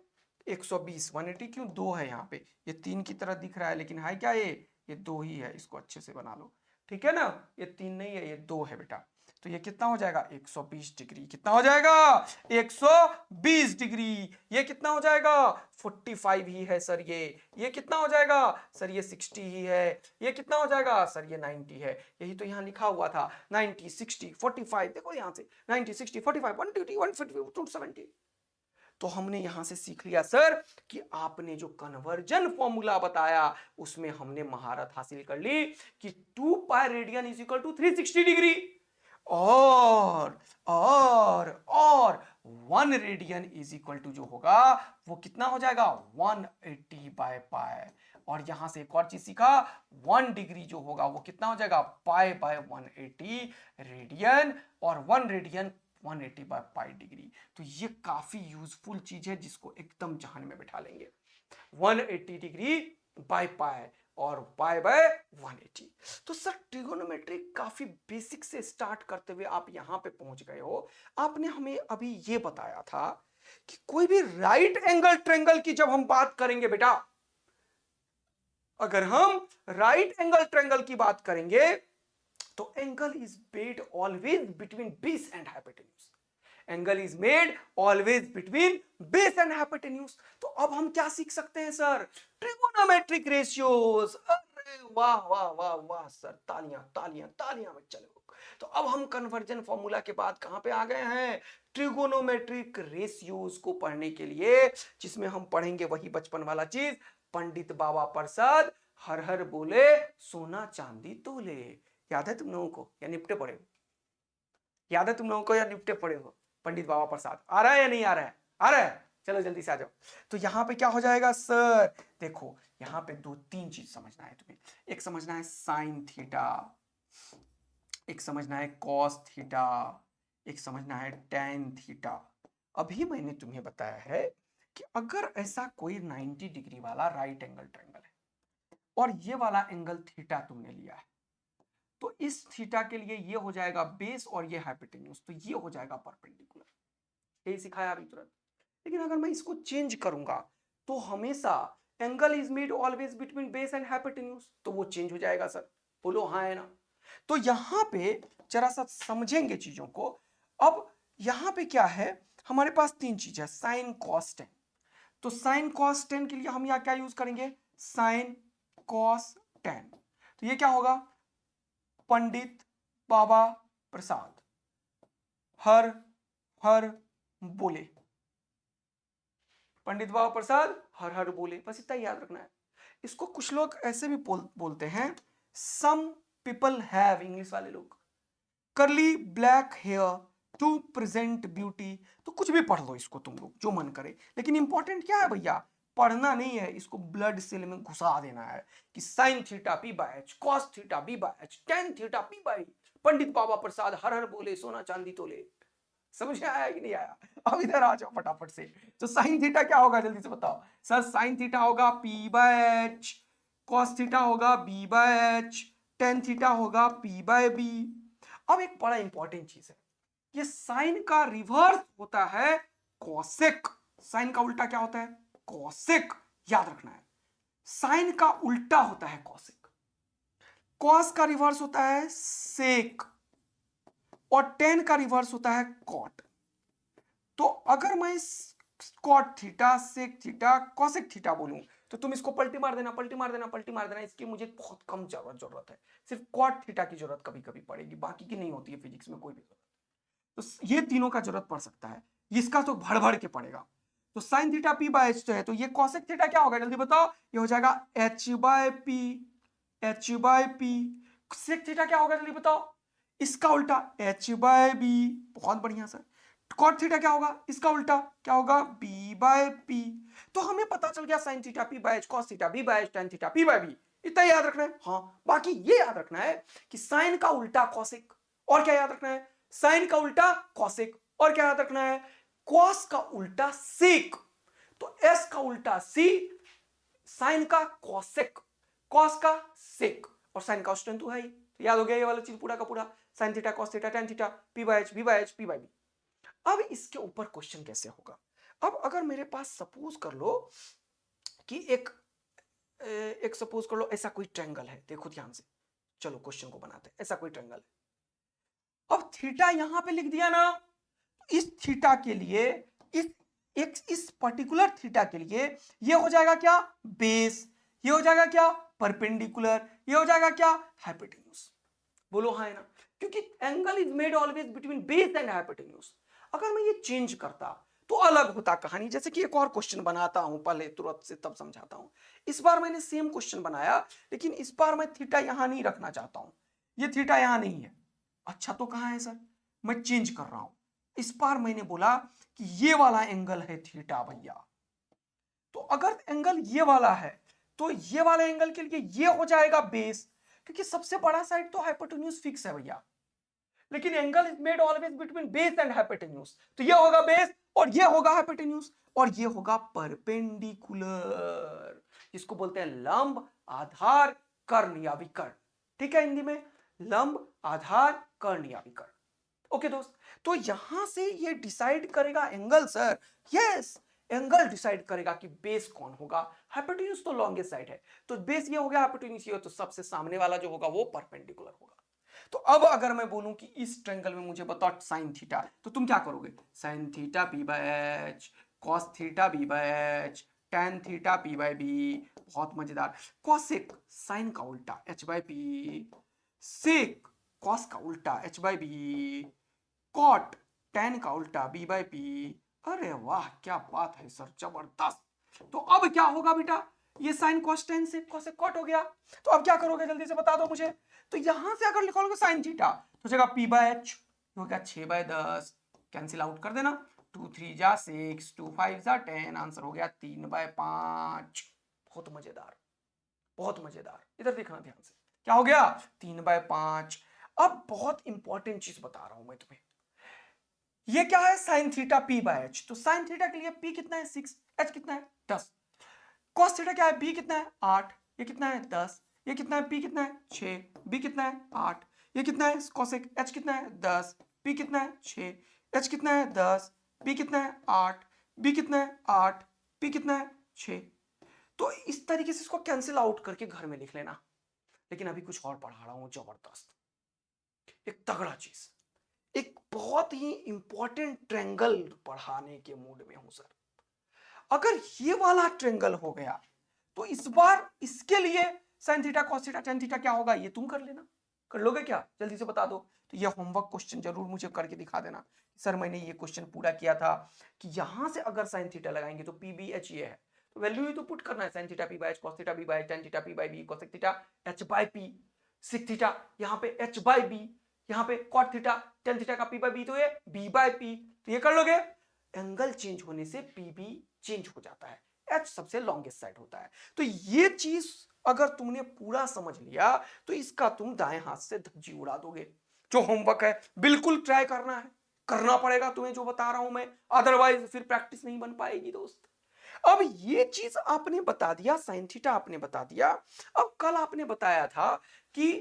120, 180 क्यों? 2 है यहाँ पे, ये 3 की तरह दिख रहा है लेकिन है क्या ये 2 ही है। इसको अच्छे से बना लो, ठीक है ना? ये 3 नहीं है, ये 2 है बेटा। तो ये कितना हो जाएगा? 120 डिग्री। कितना हो जाएगा? 120 डिग्री। ये कितना हो जाएगा? 45 ही है सर। ये कितना हो जाएगा सर? ये 60 ही है। ये कितना हो जाएगा सर? ये 90 है। यही तो यहाँ लिखा हुआ था, 90 60 45। देखो यहाँ से 90 60 45 120 150 270। तो हमने यहां से सीख लिया सर कि आपने जो कन्वर्जन फॉर्मूला बताया उसमें हमने महारत हासिल कर ली कि 2 pi radian is equal to 360 degree और 1 रेडियन इज इक्वल टू जो होगा वो कितना हो जाएगा? 180 बाय पाई। और यहां से एक और चीज सीखा, 1 डिग्री जो होगा वो कितना हो जाएगा? पाई बाय 180 रेडियन, और 1 रेडियन 180 बाय पाई डिग्री। तो ये काफी यूजफुल चीज है जिसको एकदम जहन में बिठा लेंगे। 180 डिग्री बाय पाई और पाई बाय 180। तो सर ट्रिगोनोमेट्री काफी बेसिक से स्टार्ट करते हुए आप यहां पे पहुंच गए हो। आपने हमें अभी ये बताया था कि कोई भी राइट एंगल ट्रायंगल की जब हम बात करेंगे बेटा, अगर हम राइट एंगल ट्रायंगल की बात करेंगे तो angle is made always between base and hypotenuse. Angle is made always between base and hypotenuse. तो अब हम क्या सीख सकते हैं सर? Trigonometric ratios. अरे वाह वाह वाह वाह सर, तालियां तालियां तालियां बच्चा लोग। तो अब हम कन्वर्जन फॉर्मूला के बाद कहां पे आ गए हैं? ट्रिगोनोमेट्रिक रेशियोज को पढ़ने के लिए, जिसमें हम पढ़ेंगे वही बचपन वाला चीज, पंडित बाबा प्रसाद हर हर बोले सोना चांदी तोले। याद है तुम लोगों को या निपटे पड़े हो? याद है तुम लोगों को या निपटे पड़े हो? पंडित बाबा प्रसाद आ रहा है या नहीं आ रहा है? आ रहा है, चलो जल्दी से आ जाओ। तो यहां पे क्या हो जाएगा सर? देखो यहां पे 2-3 चीज समझना है तुम्हें। एक समझना है साइन थीटा, एक समझना है कॉस थीटा, एक समझना है टेन थीटा। अभी मैंने तुम्हें बताया है कि अगर ऐसा कोई 90 डिग्री वाला राइट एंगल ट्रायंगल है और ये वाला एंगल थीटा तुमने लिया है, तो इस थीटा के लिए ये हो जाएगा बेस और ये हाइपोटेन्यूज, तो ये हो जाएगा परपेंडिकुलर। यही सिखाया अभी तुरंत। लेकिन अगर मैं इसको चेंज करूंगा तो हमेशा angle is made always between base and hypotenuse, तो वो चेंज हो जाएगा सर। बोलो हाँ है ना? तो यहां पे जरा सा समझेंगे चीजों को। अब यहां पे क्या है, हमारे पास 3 चीज है, साइन कॉस टेन। तो साइन कॉस टेन के लिए हम यहां क्या यूज करेंगे? Sine cos tan. तो ये क्या होगा? पंडित बाबा प्रसाद हर हर बोले। पंडित बाबा प्रसाद हर हर बोले, बस इतना याद रखना है। इसको कुछ लोग ऐसे भी बोलते हैं, सम पीपल हैव, इंग्लिश वाले लोग, curly black hair to present beauty. तो कुछ भी पढ़ लो इसको तुम लोग जो मन करे, लेकिन इंपॉर्टेंट क्या है भैया? पढ़ना नहीं है, इसको ब्लड सेल में घुसा देना है कि sine theta P by H, cos theta B by H, tan theta P by, Pandit Baba Prasad हर हर बोले सोना चांदी तोले। समझ में आया कि नहीं आया? अब इधर आ जाओ फटाफट से। तो साइन थीटा क्या होगा जल्दी से बताओ सर? साइन थीटा होगा P by H, cos theta होगा B by H, tan theta होगा पी बाय बी। अब एक बड़ा इंपॉर्टेंट चीज है, ये साइन का रिवर्स होता है कॉसेक। साइन का उल्टा क्या होता है? कॉसेक। याद रखना है, साइन का उल्टा होता है कॉसेक, कॉस का रिवर्स होता है सेक, और टेन का रिवर्स होता है कॉट। तो अगर मैं cot theta, sec theta, cosec theta बोलूं तो तुम इसको पलटी मार देना, पलटी मार देना, पलटी मार देना। इसकी मुझे बहुत कम जरूरत है, सिर्फ कॉट थीटा की जरूरत कभी कभी पड़ेगी, बाकी की नहीं होती है फिजिक्स में कोई भी जरूरत। तो ये तीनों का जरूरत पड़ सकता है, इसका तो भड़ भड़ के पड़ेगा। तो sign theta P by H तो है, तो ये कॉसेक थीटा क्या होगा जल्दी बताओ? ये हो जाएगा h by p, h by p. Sec theta क्या होगा जल्दी बताओ? इसका उल्टा एच बाय बी। बहुत बढ़िया सर। कॉट थीटा क्या होगा? इसका उल्टा क्या होगा? B by p. तो हमें पता चल गया sine theta P by H, cos theta B by H, tan theta P by b. इतना याद रखना है। हाँ, बाकी ये याद रखना है कि साइन का उल्टा कॉसेक, और क्या याद रखना है? साइन का उल्टा कॉसेक, और क्या याद रखना है? कॉस का उल्टा सेक। तो एस का उल्टा सी, साइन का कॉसेक, कॉस का सेक, और साइन का कॉस्टेंट तो है ही। तो याद हो गया ये वाला चीज पूरा का पूरा, sine theta cos theta tan theta P by h, b by h, p by B. अब इसके ऊपर क्वेश्चन कैसे होगा? अब अगर मेरे पास सपोज कर लो कि एक सपोज कर लो ऐसा कोई ट्रायंगल है, देखो ध्यान से, चलो क्वेश्चन को बनाते हैं। ऐसा कोई ट्रायंगल है, अब थीटा यहां पे लिख दिया ना, इस थीटा के लिए, इस पर्टिकुलर थीटा के लिए ये हो जाएगा क्या? बेस। ये हो जाएगा क्या? परपेंडिकुलर। ये हो जाएगा क्या? हाइपोटेन्यूज। बोलो हाँ है ना? क्योंकि angle is made always between base and hypotenuse. अगर मैं ये चेंज करता तो अलग होता कहानी। जैसे कि एक और क्वेश्चन बनाता हूं, पहले तुरंत से तब समझाता हूं। इस बार मैंने सेम क्वेश्चन बनाया, लेकिन इस बार मैं थीटा यहां नहीं रखना चाहता हूं। ये थीटा यहां नहीं है। अच्छा तो कहां है सर? मैं चेंज कर रहा हूं। इस बार मैंने बोला कि ये वाला एंगल है थीटा भैया। तो अगर एंगल ये वाला है तो ये वाला एंगल के लिए ये हो जाएगा बेस, क्योंकि सबसे बड़ा साइड तो हाइपोटेन्यूज फिक्स है भैया। लेकिन angle is made always between base and hypotenuse, तो ये होगा बेस और ये होगा हाइपोटेन्यूज और ये होगा परपेंडिकुलर। इसको बोलते हैं लंब, आधार, कर्ण या विकर्ण। ठीक है, हिंदी में लंब, आधार, कर्ण या विकर्ण। ओके दोस्त, तो यहां से ये डिसाइड करेगा angle sir. Yes, angle decide करेगा कि बेस कौन होगा। हाइपोटेन्यूज तो लॉन्गेस्ट साइड है, तो बेस ये हो गया, हाइपोटेन्यूज ये हो, तो सबसे सामने वाला जो होगा वो परपेंडिकुलर होगा। तो अब अगर मैं बोलूं कि इस ट्रायंगल में मुझे बताओ साइन थीटा, तो तुम क्या करोगे? Sine theta P by H, cos theta B by H, tan theta P by b. बहुत मजेदार। कॉसेक साइन का उल्टा h by p, sec cos का उल्टा h by b, cot tan का उल्टा बी बाय पी। अरे वाह क्या बात है सर, जबरदस्त। तो अब क्या होगा बेटा? ये साइन कॉस टेन से कॉस कॉट हो गया। तो अब क्या करोगे जल्दी से बता दो मुझे। तो यहां से अगर लिखोगे साइन थीटा तो जगह पी बाय एच हो गया 6/10, कैंसिल आउट कर देना। 2 3 जा 6, 2 5 जा 10, आंसर हो गया 3/5। बहुत मजेदार, बहुत मजेदार। इधर देखना ध्यान से, क्या हो गया? 3/5। अब बहुत इंपॉर्टेंट चीज बता रहा हूं मैं तुम्हें। ये क्या है? Sign theta P by H. तो साइन थीटा के लिए पी कितना है? 6, एच कितना है? 10। कॉस थीटा क्या है? बी कितना है? 8। ये कितना है? 10। ये कितना है? पी कितना है? 6। बी कितना है? 8। ये कितना है? कॉसेक एच कितना है? 10। पी कितना है? 6। एच कितना है? 10। पी कितना है? 8। बी कितना है? 8। पी कितना है? 6। तो इस तरीके से इसको कैंसिल आउट करके घर में लिख लेना। लेकिन अभी कुछ और पढ़ा रहा हूं, जबरदस्त, एक तगड़ा चीज, एक बहुत ही इंपॉर्टेंट ट्रायंगल पढ़ाने के मूड में हूं सर। अगर ये वाला ट्रायंगल हो गया तो इस बार इसके लिए sin theta cos theta tan theta क्या होगा ये तुम कर लेना। कर लोगे क्या? जल्दी से बता दो। तो ये होमवर्क क्वेश्चन जरूर मुझे करके दिखा देना, सर मैंने ये क्वेश्चन पूरा किया था कि यहां से अगर sin थीटा लगाएंगे तो पी बी एच ये है, तो वैल्यू ही तो पुट करना है। sin theta P by h, cos theta B by tan theta P by b, cosec theta h by p, sec theta यहाँ पे एच बाय बी, यहाँ पे cot थीटा tan थीटा का पी बाय बी, तो ये बी बाय पी। तो ये कर लोगे। एंगल चेंज होने से पी बी चेंज हो जाता है, एच सबसे लॉन्गेस्ट साइड होता है। तो ये चीज अगर तुमने पूरा समझ लिया तो इसका तुम दाएं हाथ से धज्जी उड़ा दोगे। जो होमवर्क है बिल्कुल ट्राई करना है, करना पड़ेगा तुम्हें जो बता रहा हूं मैं, अदरवाइज फिर प्रैक्टिस नहीं बन पाएगी दोस्त। अब ये चीज आपने बता दिया, साइन थीटा आपने बता दिया। अब कल आपने बताया था कि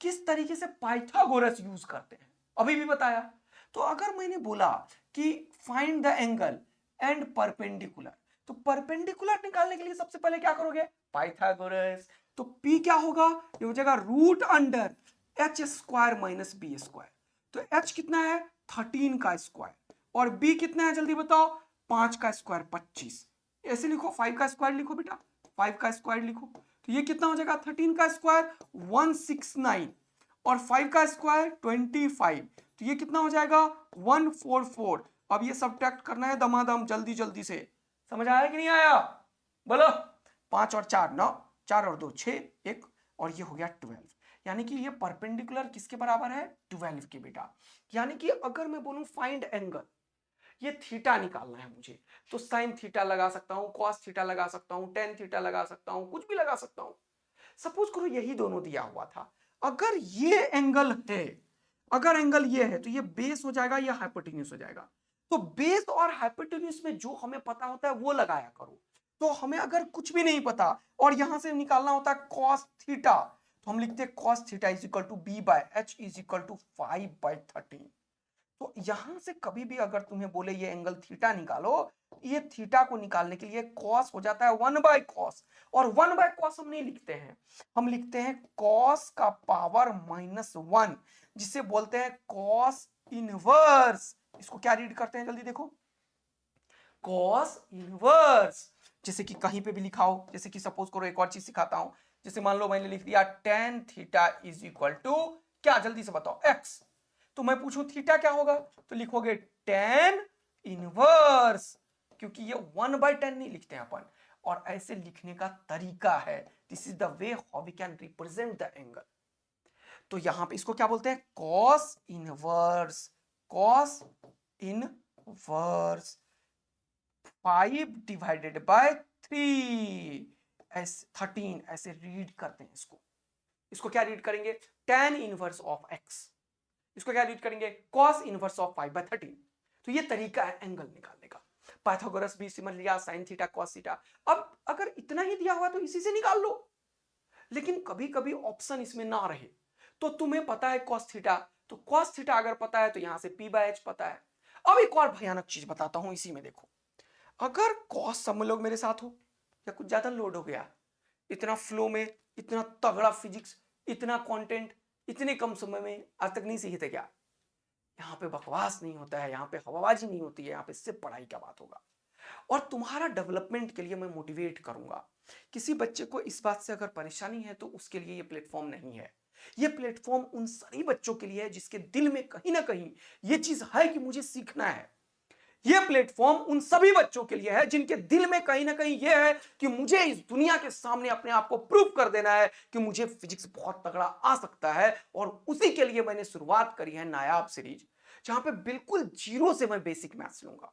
किस तरीके से पाइथागोरस यूज करते हैं, अभी भी बताया। तो अगर मैंने बोला कि find the angle and perpendicular, तो परपेंडिकुलर निकालने के लिए सबसे पहले क्या करोगे? पाइथागोरस। तो P क्या होगा? ये हो जाएगा root under h square minus b square. तो H कितना है? 13 का स्क्वायर, और B कितना है जल्दी बताओ? 5 का स्क्वायर 25। ऐसे लिखो, 5 का स्क्वायर लिखो बेटा, 5 का स्क्वायर लिखो। तो ये कितना हो जाएगा? 13 का स्क्वायर 169 और 5 का स्क्वायर 25। तो ये कितना हो जाएगा? 144। अब ये सब्ट्रैक्ट करना है दमादम, जल्दी जल्दी से। समझ आया कि नहीं आया? बोलो। 5 और 4 9, 4 और 2 6, 1 और ये हो गया 12। यानी कि ये परपेंडिकुलर किसके बराबर है? 12 के बेटा। यानी कि अगर मैं बोलूं फाइंड एंगल, ये थीटा निकालना है मुझे, तो साइन थीटा लगा सकता हूं, कॉस थीटा लगा सकता हूं, टेन थीटा लगा सकता हूं, कुछ भी लगा सकता हूं। सपोज करो यही दोनों दिया हुआ था। अगर ये एंगल है, अगर एंगल ये है तो ये बेस हो जाएगा, ये हाइपोटेन्यूज हो जाएगा। तो बेस और हाइपोटेन्यूज में जो हमें पता होता है वो लगाया करो। तो हमें अगर कुछ भी नहीं पता और यहां से निकालना होता है कॉस थीटा, तो हम लिखते हैं cos theta is equal to b by h is equal to 5/13। तो यहां से कभी भी अगर तुम्हें बोले ये एंगल थीटा निकालो, ये थीटा को निकालने के लिए कॉस हो जाता है 1/cos, और 1/cos हम नहीं लिखते हैं, हम लिखते हैं कॉस का पावर -1, जिसे बोलते हैं कॉस इनवर्स। इसको क्या रीड करते हैं, जल्दी देखो, कॉस इनवर्स। जैसे कि कहीं पे भी लिखा हो, जैसे कि सपोज करो एक और चीज सिखाता हूं, जैसे मान लो मैंने लिख दिया tan theta is equal to क्या, जल्दी से बताओ, x। तो मैं पूछूं थीटा क्या होगा, तो लिखोगे tan इनवर्स, क्योंकि ये 1/10 नहीं लिखते हैं अपन, और ऐसे लिखने का तरीका है, this is the way how we can represent the angle. तो यहां पे इसको क्या बोलते हैं, कॉस इनवर्स, कॉस इनवर्स 5/3 ऐसे 13 ऐसे रीड करते हैं इसको। इसको क्या रीड करेंगे, tan इनवर्स ऑफ x। इसको क्या रीड करेंगे, cos इनवर्स ऑफ 5/13। तो ये तरीका है एंगल निकालने का। पाइथागोरस भी समझ लिया, sin थीटा cos थीटा। अब अगर इतना ही दिया हुआ तो इसी से निकाल लो, लेकिन कभी कभी ऑप्शन इसमें ना रहे, तो तुम्हें पता है cos थीटा, तो cos थीटा अगर पता है तो यहां से p/h पता है। अब एक और भयानक चीज बताता हूं इसी में, देखो, अगर कॉस, सब लोग मेरे साथ हो, या कुछ ज्यादा लोड हो गया, इतना फ्लो में, इतना तगड़ा फिजिक्स, इतना कंटेंट, इतने कम समय में आज तक नहीं सीखे थे क्या? यहाँ पे बकवास नहीं होता है, यहाँ पे हवाबाजी नहीं होती है, यहाँ पे सिर्फ पढ़ाई का बात होगा। और तुम्हारा डेवलपमेंट के लिए मैं मोटिवेट करूंगा। किसी बच्चे को इस बात से अगर परेशानी है तो उसके लिए ये प्लेटफॉर्म नहीं है। ये प्लेटफॉर्म उन सारी बच्चों के लिए है जिसके दिल में कहीं ना कहीं ये चीज है कि मुझे सीखना है। ये प्लेटफॉर्म उन सभी बच्चों के लिए है जिनके दिल में कहीं ना कहीं यह है कि मुझे इस दुनिया के सामने अपने आप को प्रूव कर देना है कि मुझे फिजिक्स बहुत तगड़ा आ सकता है। और उसी के लिए मैंने शुरुआत करी है नायाब सीरीज, जहां पे बिल्कुल जीरो से मैं बेसिक मैथ्स लूंगा।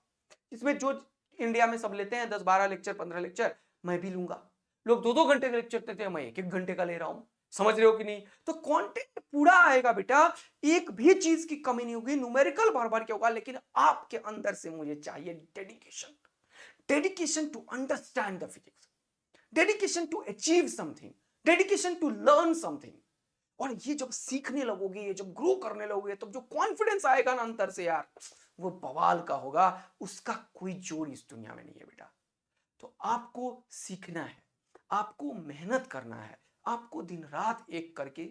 इसमें जो इंडिया में सब लेते हैं 10-12 लेक्चर, 15 लेक्चर, मैं भी लूंगा। लोग 2-2 घंटे का लेक्चर देते हैं, मैं 1-1 घंटे का ले रहा हूं। समझ रहे हो कि नहीं? तो कंटेंट पूरा आएगा बेटा, एक भी चीज की कमी नहीं होगी, न्यूमेरिकल बार बार क्या होगा, लेकिन आपके अंदर से मुझे चाहिए dedication, dedication to understand the physics, dedication to achieve something, dedication to learn something. और ये जब सीखने लगोगे, ये जब ग्रो करने लगोगे, तब जो कॉन्फिडेंस आएगा ना अंदर से यार, वो बवाल का होगा। उसका कोई जोड़ इस दुनिया में नहीं है बेटा। तो आपको सीखना है, आपको मेहनत करना है, आपको दिन रात एक करके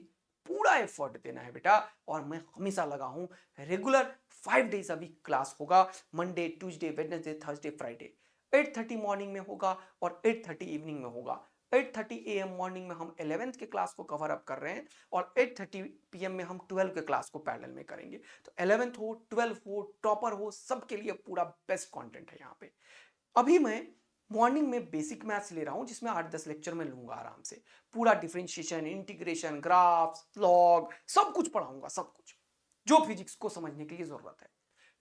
पूरा एफर्ट देना है बेटा। और मैं हमेशा लगा हूं, रेगुलर 5 डेज अभी क्लास होगा, Monday, Tuesday, Wednesday, Thursday, Friday. 8:30 morning में होगा और 8:30 इवनिंग में होगा। 8:30 AM मॉर्निंग में हम 11th के क्लास को कवर अप कर रहे हैं, और 8:30 PM में हम 12 के क्लास को पैरेलल में करेंगे। तो 11th हो, 12 हो, टॉपर हो, सबके लिए पूरा बेस्ट कंटेंट है यहाँ पे। अभी मैं मॉर्निंग में बेसिक मैथ्स ले रहा हूं, जिसमें 8-10 लेक्चर में लूंगा आराम से। पूरा डिफरेंशिएशन, इंटीग्रेशन, ग्राफ्स, लॉग, सब कुछ पढ़ाऊंगा, सब कुछ जो फिजिक्स को समझने के लिए जरूरत है।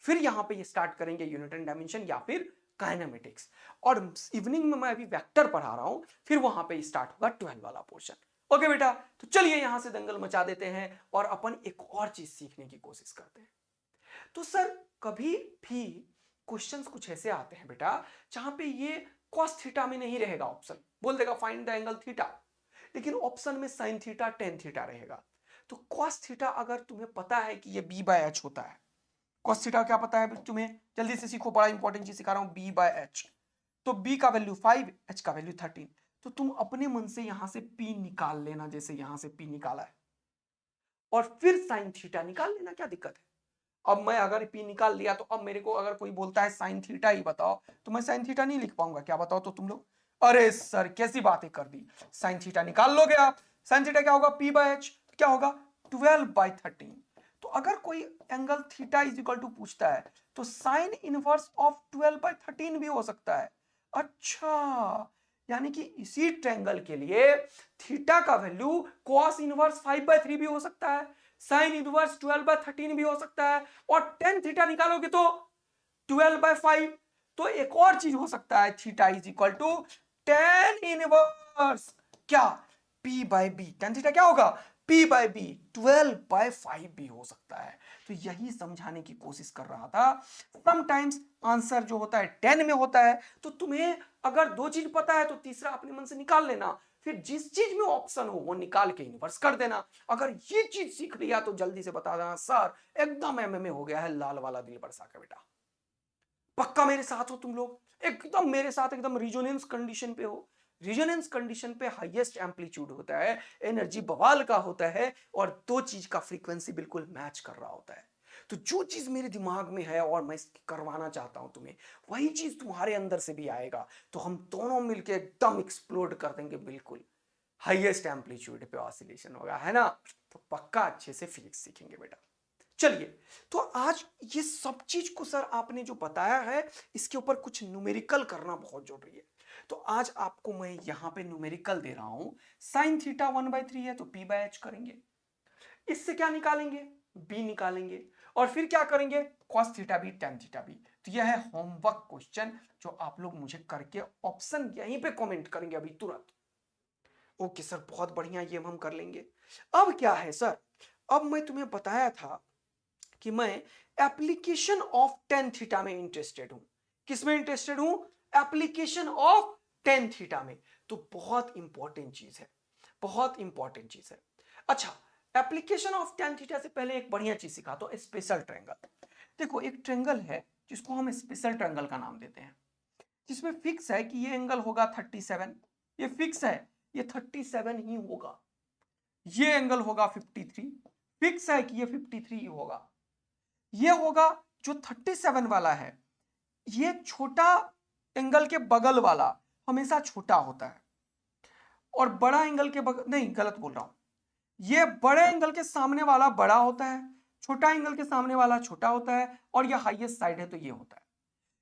फिर यहां पे ये स्टार्ट करेंगे यूनिट एंड डायमेंशन या फिर काइनेमेटिक्स। और इवनिंग में मैं अभी वेक्टर पढ़ा रहा हूं, फिर वहां पे स्टार्ट होगा 12 वाला पोर्शन। ओके बेटा, तो चलिए यहां से दंगल मचा देते हैं और अपन एक और चीज सीखने की कोशिश करते हैं। तो सर, कभी भी क्वेश्चंस कुछ ऐसे आते हैं बेटा, जहां पे ये cos थीटा में नहीं रहेगा, ऑप्शन बोल देगा फाइंड द एंगल थीटा, लेकिन ऑप्शन में sin थीटा, tan थीटा रहेगा। तो cos थीटा अगर तुम्हें पता है कि ये b/h होता है, cos थीटा क्या पता है तुम्हें, जल्दी से सीखो, बड़ा इंपॉर्टेंट चीज सिखा रहा हूं, b/h। तो b का वैल्यू 5, h का वैल्यू 13। तो तुम अपने मन से यहां से p निकाल लेना, जैसे यहां से p निकाला है, और फिर sin थीटा निकाल लेना, क्या दिक्कत है? अब मैं अगर पी निकाल लिया, तो अब मेरे को अगर कोई बोलता है साइन थीटा ही बताओ, तो मैं साइन थीटा नहीं लिख पाऊंगा, क्या बताओ तो तुम लोग? अरे सर कैसी बातें कर दी, साइन थीटा निकाल लोगे आप। साइन थीटा क्या होगा, p/h, क्या होगा 12/13। तो अगर कोई angle theta is equal to पूछता है, तो साइन इनवर्स ऑफ 12/13 भी हो सकता है। अच्छा, यानी कि इसी ट्रायंगल के लिए थीटा का वैल्यू cos इनवर्स 5/3 भी हो सकता है, साइन इनवर्स 12/13 भी हो सकता है, और टेन थीटा निकालोगे तो 12/5। तो एक और चीज हो सकता है, theta is equal to tan inverse क्या, p/b। टेन थीटा क्या होगा, p/b 12/5 भी हो सकता है। तो यही समझाने की कोशिश कर रहा था। समटाइम्स आंसर जो होता है 10 में होता है, तो तुम्हें अगर दो चीज पता है तो तीसरा अपने मन से निकाल लेना। फिर जिस चीज में ऑप्शन हो वो निकाल के इन्वर्स कर देना। अगर ये चीज सीख लिया तो जल्दी से बता देना सर एकदम एमएमए हो गया है, लाल वाला दिल बरसा के बेटा। पक्का मेरे साथ हो तुम लोग, एकदम मेरे साथ, एकदम रिजोनेंस कंडीशन पे हो। रिजोनेंस कंडीशन पे हाईएस्ट एम्पलीट्यूड होता है, एनर्जी बवाल का होता है, और दो चीज का फ्रीक्वेंसी बिल्कुल मैच कर रहा होता है। तो जो चीज मेरे दिमाग में है और मैं करवाना चाहता हूं तुम्हें, वही चीज तुम्हारे अंदर से भी आएगा। तो हम दोनों मिलके एकदम एक्सप्लोड कर देंगे, बिल्कुल हाईएस्ट एम्पलीट्यूड पे ऑसिलेशन होगा, है ना। तो पक्का अच्छे से फिजिक्स सीखेंगे बेटा। चलिए, तो आज ये सब चीज को सर आपने जो बताया है इसके ऊपर कुछ न्यूमेरिकल करना बहुत जरूरी है। तो आज आपको मैं यहां पे न्यूमेरिकल दे रहा हूं। साइन थीटा 1/3 है तो p/h करेंगे, इससे क्या निकालेंगे, b निकालेंगे, और फिर क्या करेंगे, cos theta b tan theta b। तो यह है होमवर्क क्वेश्चन जो आप लोग मुझे करके ऑप्शन यहीं पे कमेंट करेंगे अभी तुरंत। ओके सर, बहुत बढ़िया, ये हम कर लेंगे। अब क्या है सर, अब मैं तुम्हें बताया था कि मैं एप्लीकेशन ऑफ टेन थीटा में इंटरेस्टेड हूं। किसमें इंटरेस्टेड हूं, एप्लीकेशन ऑफ टेन थीटा में। तो बहुत इंपॉर्टेंट चीज है, बहुत इंपॉर्टेंट चीज है। अच्छा, एप्लीकेशन ऑफ टेन थीटा से पहले एक बढ़िया चीज सिखा दो, स्पेशल ट्रायंगल। देखो एक ट्रायंगल है जिसको हम स्पेशल ट्रायंगल का नाम देते हैं, जिसमें फिक्स है कि ये एंगल होगा 37, ये फिक्स है ये 37 ही होगा। ये एंगल होगा 53, फिक्स है कि ये 53 ही होगा। ये होगा जो 37 वाला है, ये छोटा एंगल के बगल वाला हमेशा छोटा होता है, और बड़ा एंगल के बगल, नहीं गलत बोल रहा हूं, ये बड़े एंगल के सामने वाला बड़ा होता है, छोटा एंगल के सामने वाला छोटा होता है, और ये हाईएस्ट साइड है तो ये होता है।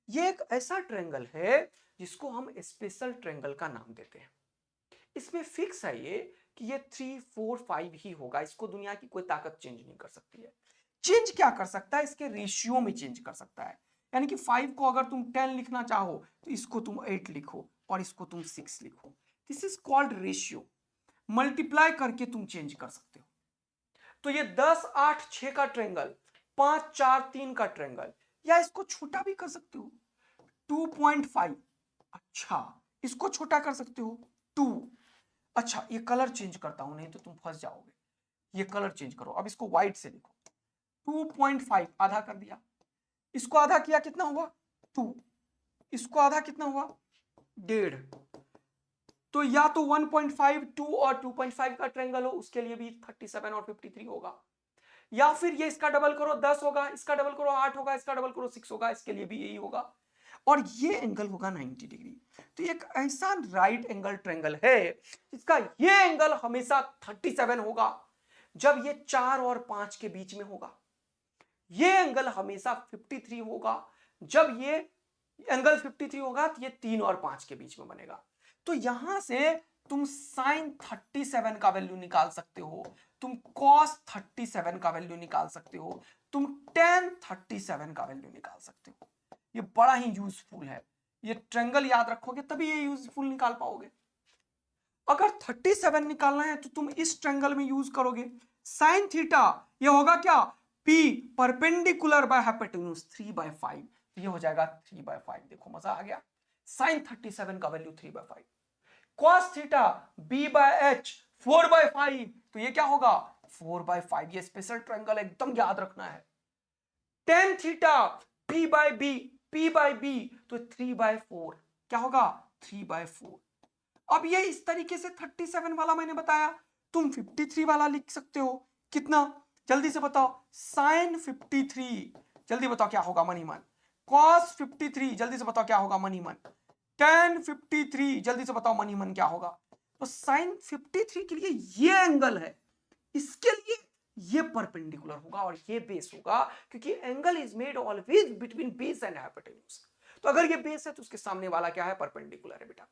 ये एक ऐसा ट्रायंगल है जिसको हम स्पेशल ट्रायंगल का नाम देते हैं। इसमें फिक्स है ये कि ये 3, 4, 5 ही होगा, इसको दुनिया की कोई ताकत चेंज नहीं कर सकती है। चेंज क्या कर सकता है, इसके रेशियो में चेंज कर सकता है। यानी कि 5 को अगर तुम 10 लिखना चाहो तो इसको तुम 8 लिखो और इसको तुम 6 लिखो। This is called ratio. Multiply करके तुम चेंज कर सकते हो। तो ये 10, 8, 6 का ट्रायंगल, 5, 4, 3 का ट्रायंगल, या इसको छोटा भी कर सकते हो 2.5। अच्छा, इसको छोटा कर सकते हो 2। अच्छा, ये कलर चेंज करता हूं नहीं तो तुम फंस जाओगे। ये कलर चेंज करो, अब इसको व्हाइट से लिखो। 2.5 आधा कर दिया, इसको आधा किया कितना हुआ 2, इसको आधा कितना हुआ 1.5। तो या तो 1.5, 2 और 2.5 का ट्रायंगल हो उसके लिए भी 37 और 53 होगा, या फिर ये इसका डबल करो 10 होगा, इसका डबल करो 8 होगा, इसका डबल करो 6 होगा, इसके लिए भी यही होगा, और ये एंगल होगा 90 डिग्री। तो एक ऐसा राइट एंगल ट्रायंगल है जिसका ये एंगल हमेशा 37 होगा जब ये 4 और 5 के बीच में होगा। ये एंगल हमेशा 53 होगा जब ये एंगल 53 होगा तो ये 3 और 5 के बीच में बनेगा। तो यहां से तुम साइन 37 का वैल्यू निकाल सकते हो, तुम कॉस 37 का वैल्यू निकाल सकते हो, तुम टेन 37 का वैल्यू निकाल सकते हो। ये बड़ा ही यूजफुल है, ये ट्रायंगल याद रखोगे तभी ये यूजफुल निकाल पाओगे। अगर 37 निकालना है तो तुम इस ट्रायंगल में यूज करोगे साइन थीटा, ये होगा क्या P परपेंडिकुलर बाय हाइपोटेन्यूज 3/5, तो ये हो जाएगा 3/5। देखो मजा आ गया, साइन 37 का वैल्यू 3/5। cos थीटा B/h 4/5, तो ये क्या होगा 4/5। ये स्पेशल ट्रायंगल एकदम याद रखना है। tan थीटा P/B तो 3/4, क्या होगा 3/4। अब ये इस तरीके से 37 वाला मैंने बताया, तुम 53 वाला लिख सकते हो। कितना, जल्दी से बताओ, साइन 53, जल्दी बताओ क्या होगा मनी मन। कॉस 53, जल्दी से बताओ क्या होगा मनी मन। tan 53, जल्दी से बताओ मनी मन क्या होगा। तो साइन 53 के लिए ये एंगल है, इसके लिए ये परपेंडिकुलर होगा और ये बेस होगा, क्योंकि angle is made always between base and hypotenuse. तो अगर ये बेस है तो उसके सामने वाला क्या है, परपेंडिकुलर है बेटा।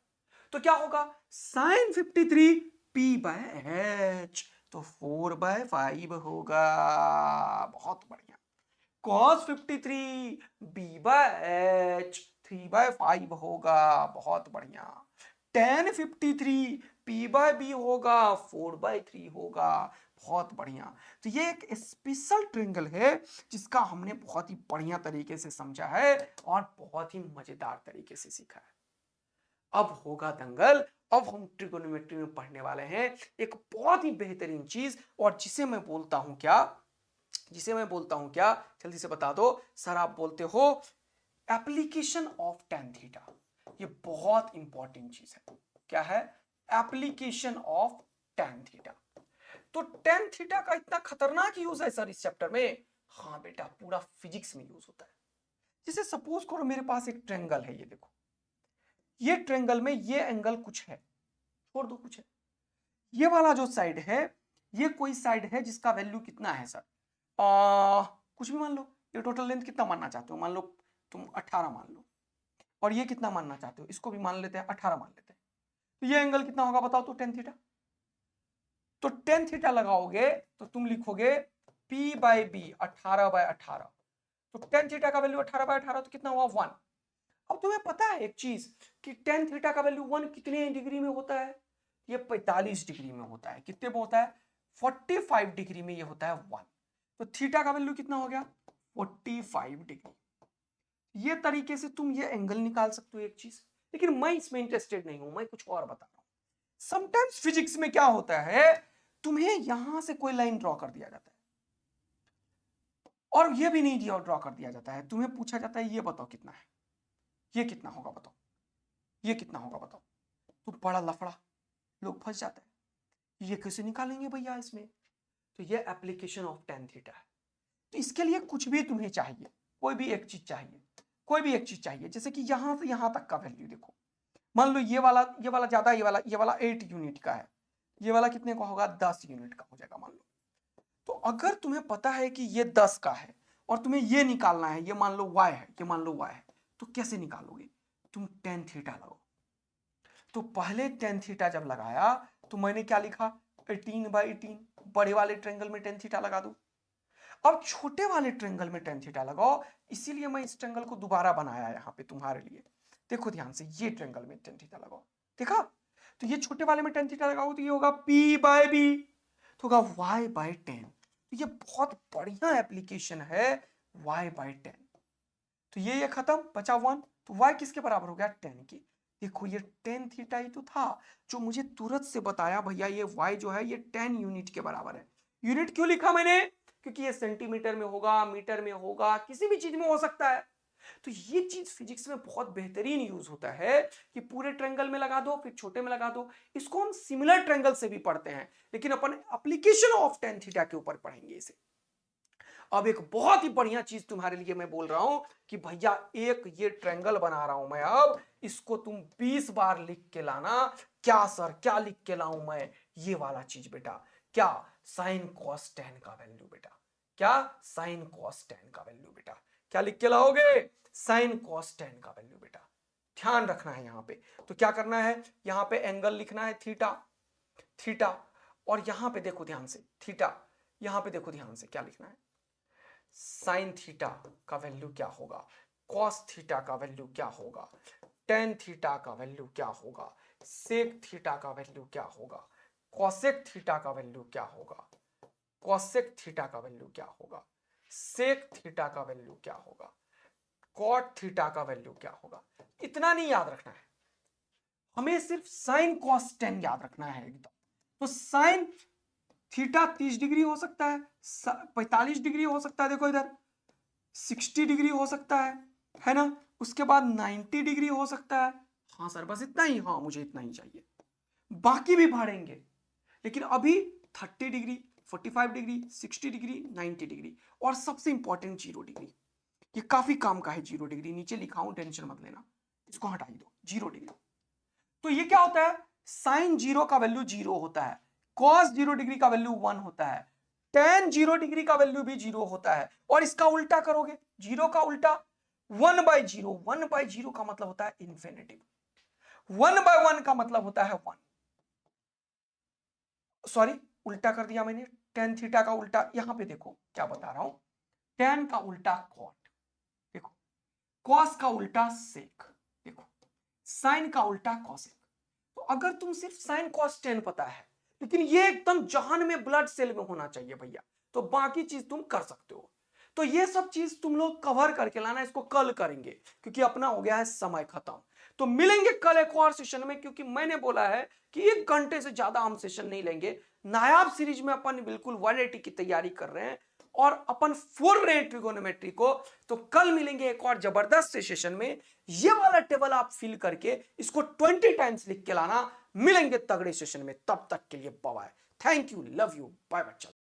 तो क्या होगा साइन 53 P/h, तो 4/5 होगा। बहुत बढ़िया। cos 53 B/h 3/5 होगा। बहुत बढ़िया। tan 53 P/B होगा, 4/3 होगा। बहुत बढ़िया। तो ये एक स्पेशल ट्रायंगल है जिसका हमने बहुत ही बढ़िया तरीके से समझा है और बहुत ही मजेदार तरीके से सीखा है। अब होगा दंगल। अब हम ट्रिगोनोमेट्री में पढ़ने वाले हैं एक बहुत ही बेहतरीन चीज, और जिसे मैं बोलता हूं क्या, जल्दी से बता दो सर। आप बोलते हो एप्लीकेशन ऑफ टेन थीटा। ये बहुत इंपॉर्टेंट चीज है। क्या है? Application of tan theta. तो टेन थीटा का इतना खतरनाक यूज है सर इस चैप्टर में। हाँ बेटा, पूरा फिजिक्स में यूज होता है। जैसे सपोज करो मेरे पास एक ट्रेंगल है, ये देखो, ये ट्रेंगल में ये एंगल कुछ है, छोड़ दो कुछ है, ये वाला जो साइड है, ये कोई साइड है जिसका वैल्यू कितना है सर, कुछ भी मान लो। ये टोटल लेंथ कितना मानना चाहते हो, मान लो तुम 18 मान लो, और ये कितना मानना चाहते हो, इसको भी मान लेते हैं, 18 मान लेते हैं। तो ये एंगल कितना होगा बताओ तो, टेन थीटा। तो टेन थीटा लगाओगे तो तुम लिखोगे P बाई बी, 18/18। तो टेन थीटा का वैल्यू 18/18, तो कितना हुआ 1। अब तुम्हें पता है एक चीज कि टेन थीटा का वैल्यू 1 कितने डिग्री में होता है? ये 45 डिग्री में होता है। कितने में होता है? 45 डिग्री में ये होता है 1। तो थीटा का वैल्यू कितना हो गया? 45 डिग्री। ये तरीके से तुम ये एंगल निकाल सकते हो एक चीज। लेकिन मैं इसमें इंटरेस्टेड नहीं हूं, मैं कुछ और बता रहा हूं। समटाइम्स फिजिक्स में क्या होता है, तुम्हें यहां से कोई लाइन ड्रॉ कर दिया जाता है, और ये भी नहीं दिया ड्रॉ कर दिया जाता है, तुम्हें पूछा जाता है ये बताओ कितना है, ये कितना होगा बताओ, ये कितना होगा बताओ। तो बड़ा लफड़ा, लोग फंस जाते हैं, ये कैसे निकालेंगे भैया इसमें। तो ये एप्लीकेशन ऑफ टेन थीटा है। तो इसके लिए कुछ भी तुम्हें चाहिए, कोई भी एक चीज चाहिए, कोई भी एक चीज चाहिए। जैसे कि यहां से यहां तक का वैल्यू देखो, मान लो ये वाला ज्यादा, ये वाला 8 यूनिट का है, ये वाला कितने का होगा, 10 यूनिट का हो जाएगा मान लो। तो अगर तुम्हें पता है कि ये 10 का है और तुम्हें ये निकालना है, ये मान लो y है, ये मान लो y है, तो कैसे निकालोगे? तुम टेन थीटा लगाओ। तो पहले टेन थीटा जब लगाया तो मैंने क्या लिखा, 18/18। बड़े वाले ट्रेंगल में टेन थीटा लगा दो। अब छोटे वाले ट्रेंगल में टेन थीटा लगाओ। इसीलिए मैं इस ट्रेंगल को दोबारा बनाया यहाँ पे तुम्हारे लिए। देखो ध्यान से, ये ट्रेंगल में टेन थीटा लगाओ, देखा? तो ये छोटे वाले में टेन थीटा लगाओ तो ये होगा P बाय बी, तो होगा y/10। तो ये बहुत बढ़िया एप्लीकेशन है y/10। तो ये खत्म, बचा 1। तो y किसके बराबर हो गया, 10 की। देखो ये टेन थीटा ही तो था जो मुझे तुरंत से बताया भैया ये y जो है ये 10 यूनिट के बराबर है। यूनिट क्यों लिखा मैंने? क्योंकि ये सेंटीमीटर में होगा, मीटर में होगा, किसी भी चीज में हो सकता है। तो ये चीज फिजिक्स में बहुत बेहतरीन यूज होता है कि पूरे ट्रायंगल में लगा दो फिर छोटे में लगा दो। इसको हम सिमिलर ट्रायंगल से भी पढ़ते हैं, लेकिन अपन एप्लीकेशन ऑफ टेन थीटा के ऊपर पढ़ेंगे इसे। अब एक बहुत ही बढ़िया चीज तुम्हारे लिए मैं बोल रहा हूं कि भैया एक ये ट्रायंगल बना रहा हूं मैं, अब इसको तुम 20 बार लिख के लाना। क्या सर, क्या लिख के लाऊं मैं? ये वाला चीज बेटा, क्या? साइन कॉस टेन का वैल्यू बेटा, क्या? साइन कॉस टेन का वैल्यू बेटा। क्या लिख के लाओगे? साइन कॉस टेन का वैल्यू बेटा। ध्यान रखना है यहां पे। तो क्या करना है, यहां पे एंगल लिखना है थीटा, थीटा। और यहां पे देखो ध्यान से, थीटा। यहां पे देखो ध्यान से, क्या लिखना है, साइन थीटा का वैल्यू क्या होगा, कॉस थीटा का वैल्यू क्या होगा, टेन थीटा का वैल्यू क्या होगा, सेक थीटा का वैल्यू क्या होगा, कॉसेक थीटा का वैल्यू क्या होगा, कॉसेक थीटा का वैल्यू क्या होगा, सेक थीटा का वैल्यू क्या होगा, कॉट थीटा का वैल्यू क्या होगा। इतना नहीं याद रखना है, हमें सिर्फ साइन कॉस टेन याद रखना है एकदम। तो साइन थीटा 30 डिग्री हो सकता है, 45 डिग्री हो सकता है, देखो इधर 60 डिग्री हो सकता है ना? उसके बाद 90 डिग्री हो सकता है। हाँ सर बस इतना ही, हाँ मुझे इतना ही चाहिए, बाकी भी भाड़ेंगे। लेकिन अभी 30 डिग्री, 45 डिग्री, 60 डिग्री, 90 डिग्री, और सबसे इंपॉर्टेंट 0 डिग्री। ये काफी काम का है 0 डिग्री, नीचे लिखा हूं, टेंशन मत लेना, इसको हटा ही दो, 0 डिग्री। तो ये क्या होता है, साइन 0 का वैल्यू 0 होता है, कॉस 0 डिग्री का वैल्यू 1 होता है, टेन 0 डिग्री का वैल्यू भी 0 होता है। और इसका उल्टा करोगे, 0 का उल्टा 1/0, 1/0 का मतलब होता है इंफिनिटी, 1/1 का मतलब होता है 1। सॉरी, उल्टा कर दिया मैंने, टेन थीटा का उल्टा, यहां पे देखो क्या बता रहा हूं, टेन का उल्टा कॉट, देखो कॉस का उल्टा सेक, देखो साइन का उल्टा कॉसेक। तो अगर तुम सिर्फ साइन कॉस टेन पता है, लेकिन ये एकदम जहान में ब्लड सेल में होना चाहिए भैया, तो बाकी चीज तुम कर सकते हो। तो ये सब चीज तुम लोग कवर करके लाना, इसको कल करेंगे क्योंकि अपना हो गया है समय खत्म। तो मिलेंगे कल एक और सेशन में, क्योंकि मैंने बोला है कि 1 घंटे से ज्यादा हम सेशन नहीं लेंगे। नायाब सीरीज में अपन बिल्कुल 180 की तैयारी कर रहे हैं और अपन फुल रहे हैं ट्रिगोनोमेट्री को। तो कल मिलेंगे एक और जबरदस्त से सेशन में। ये वाला टेबल आप फिल करके इसको 20 टाइम्स लिख के लाना। मिलेंगे तगड़े सेशन में, तब तक के लिए bye bye, thank you, love you, bye bye.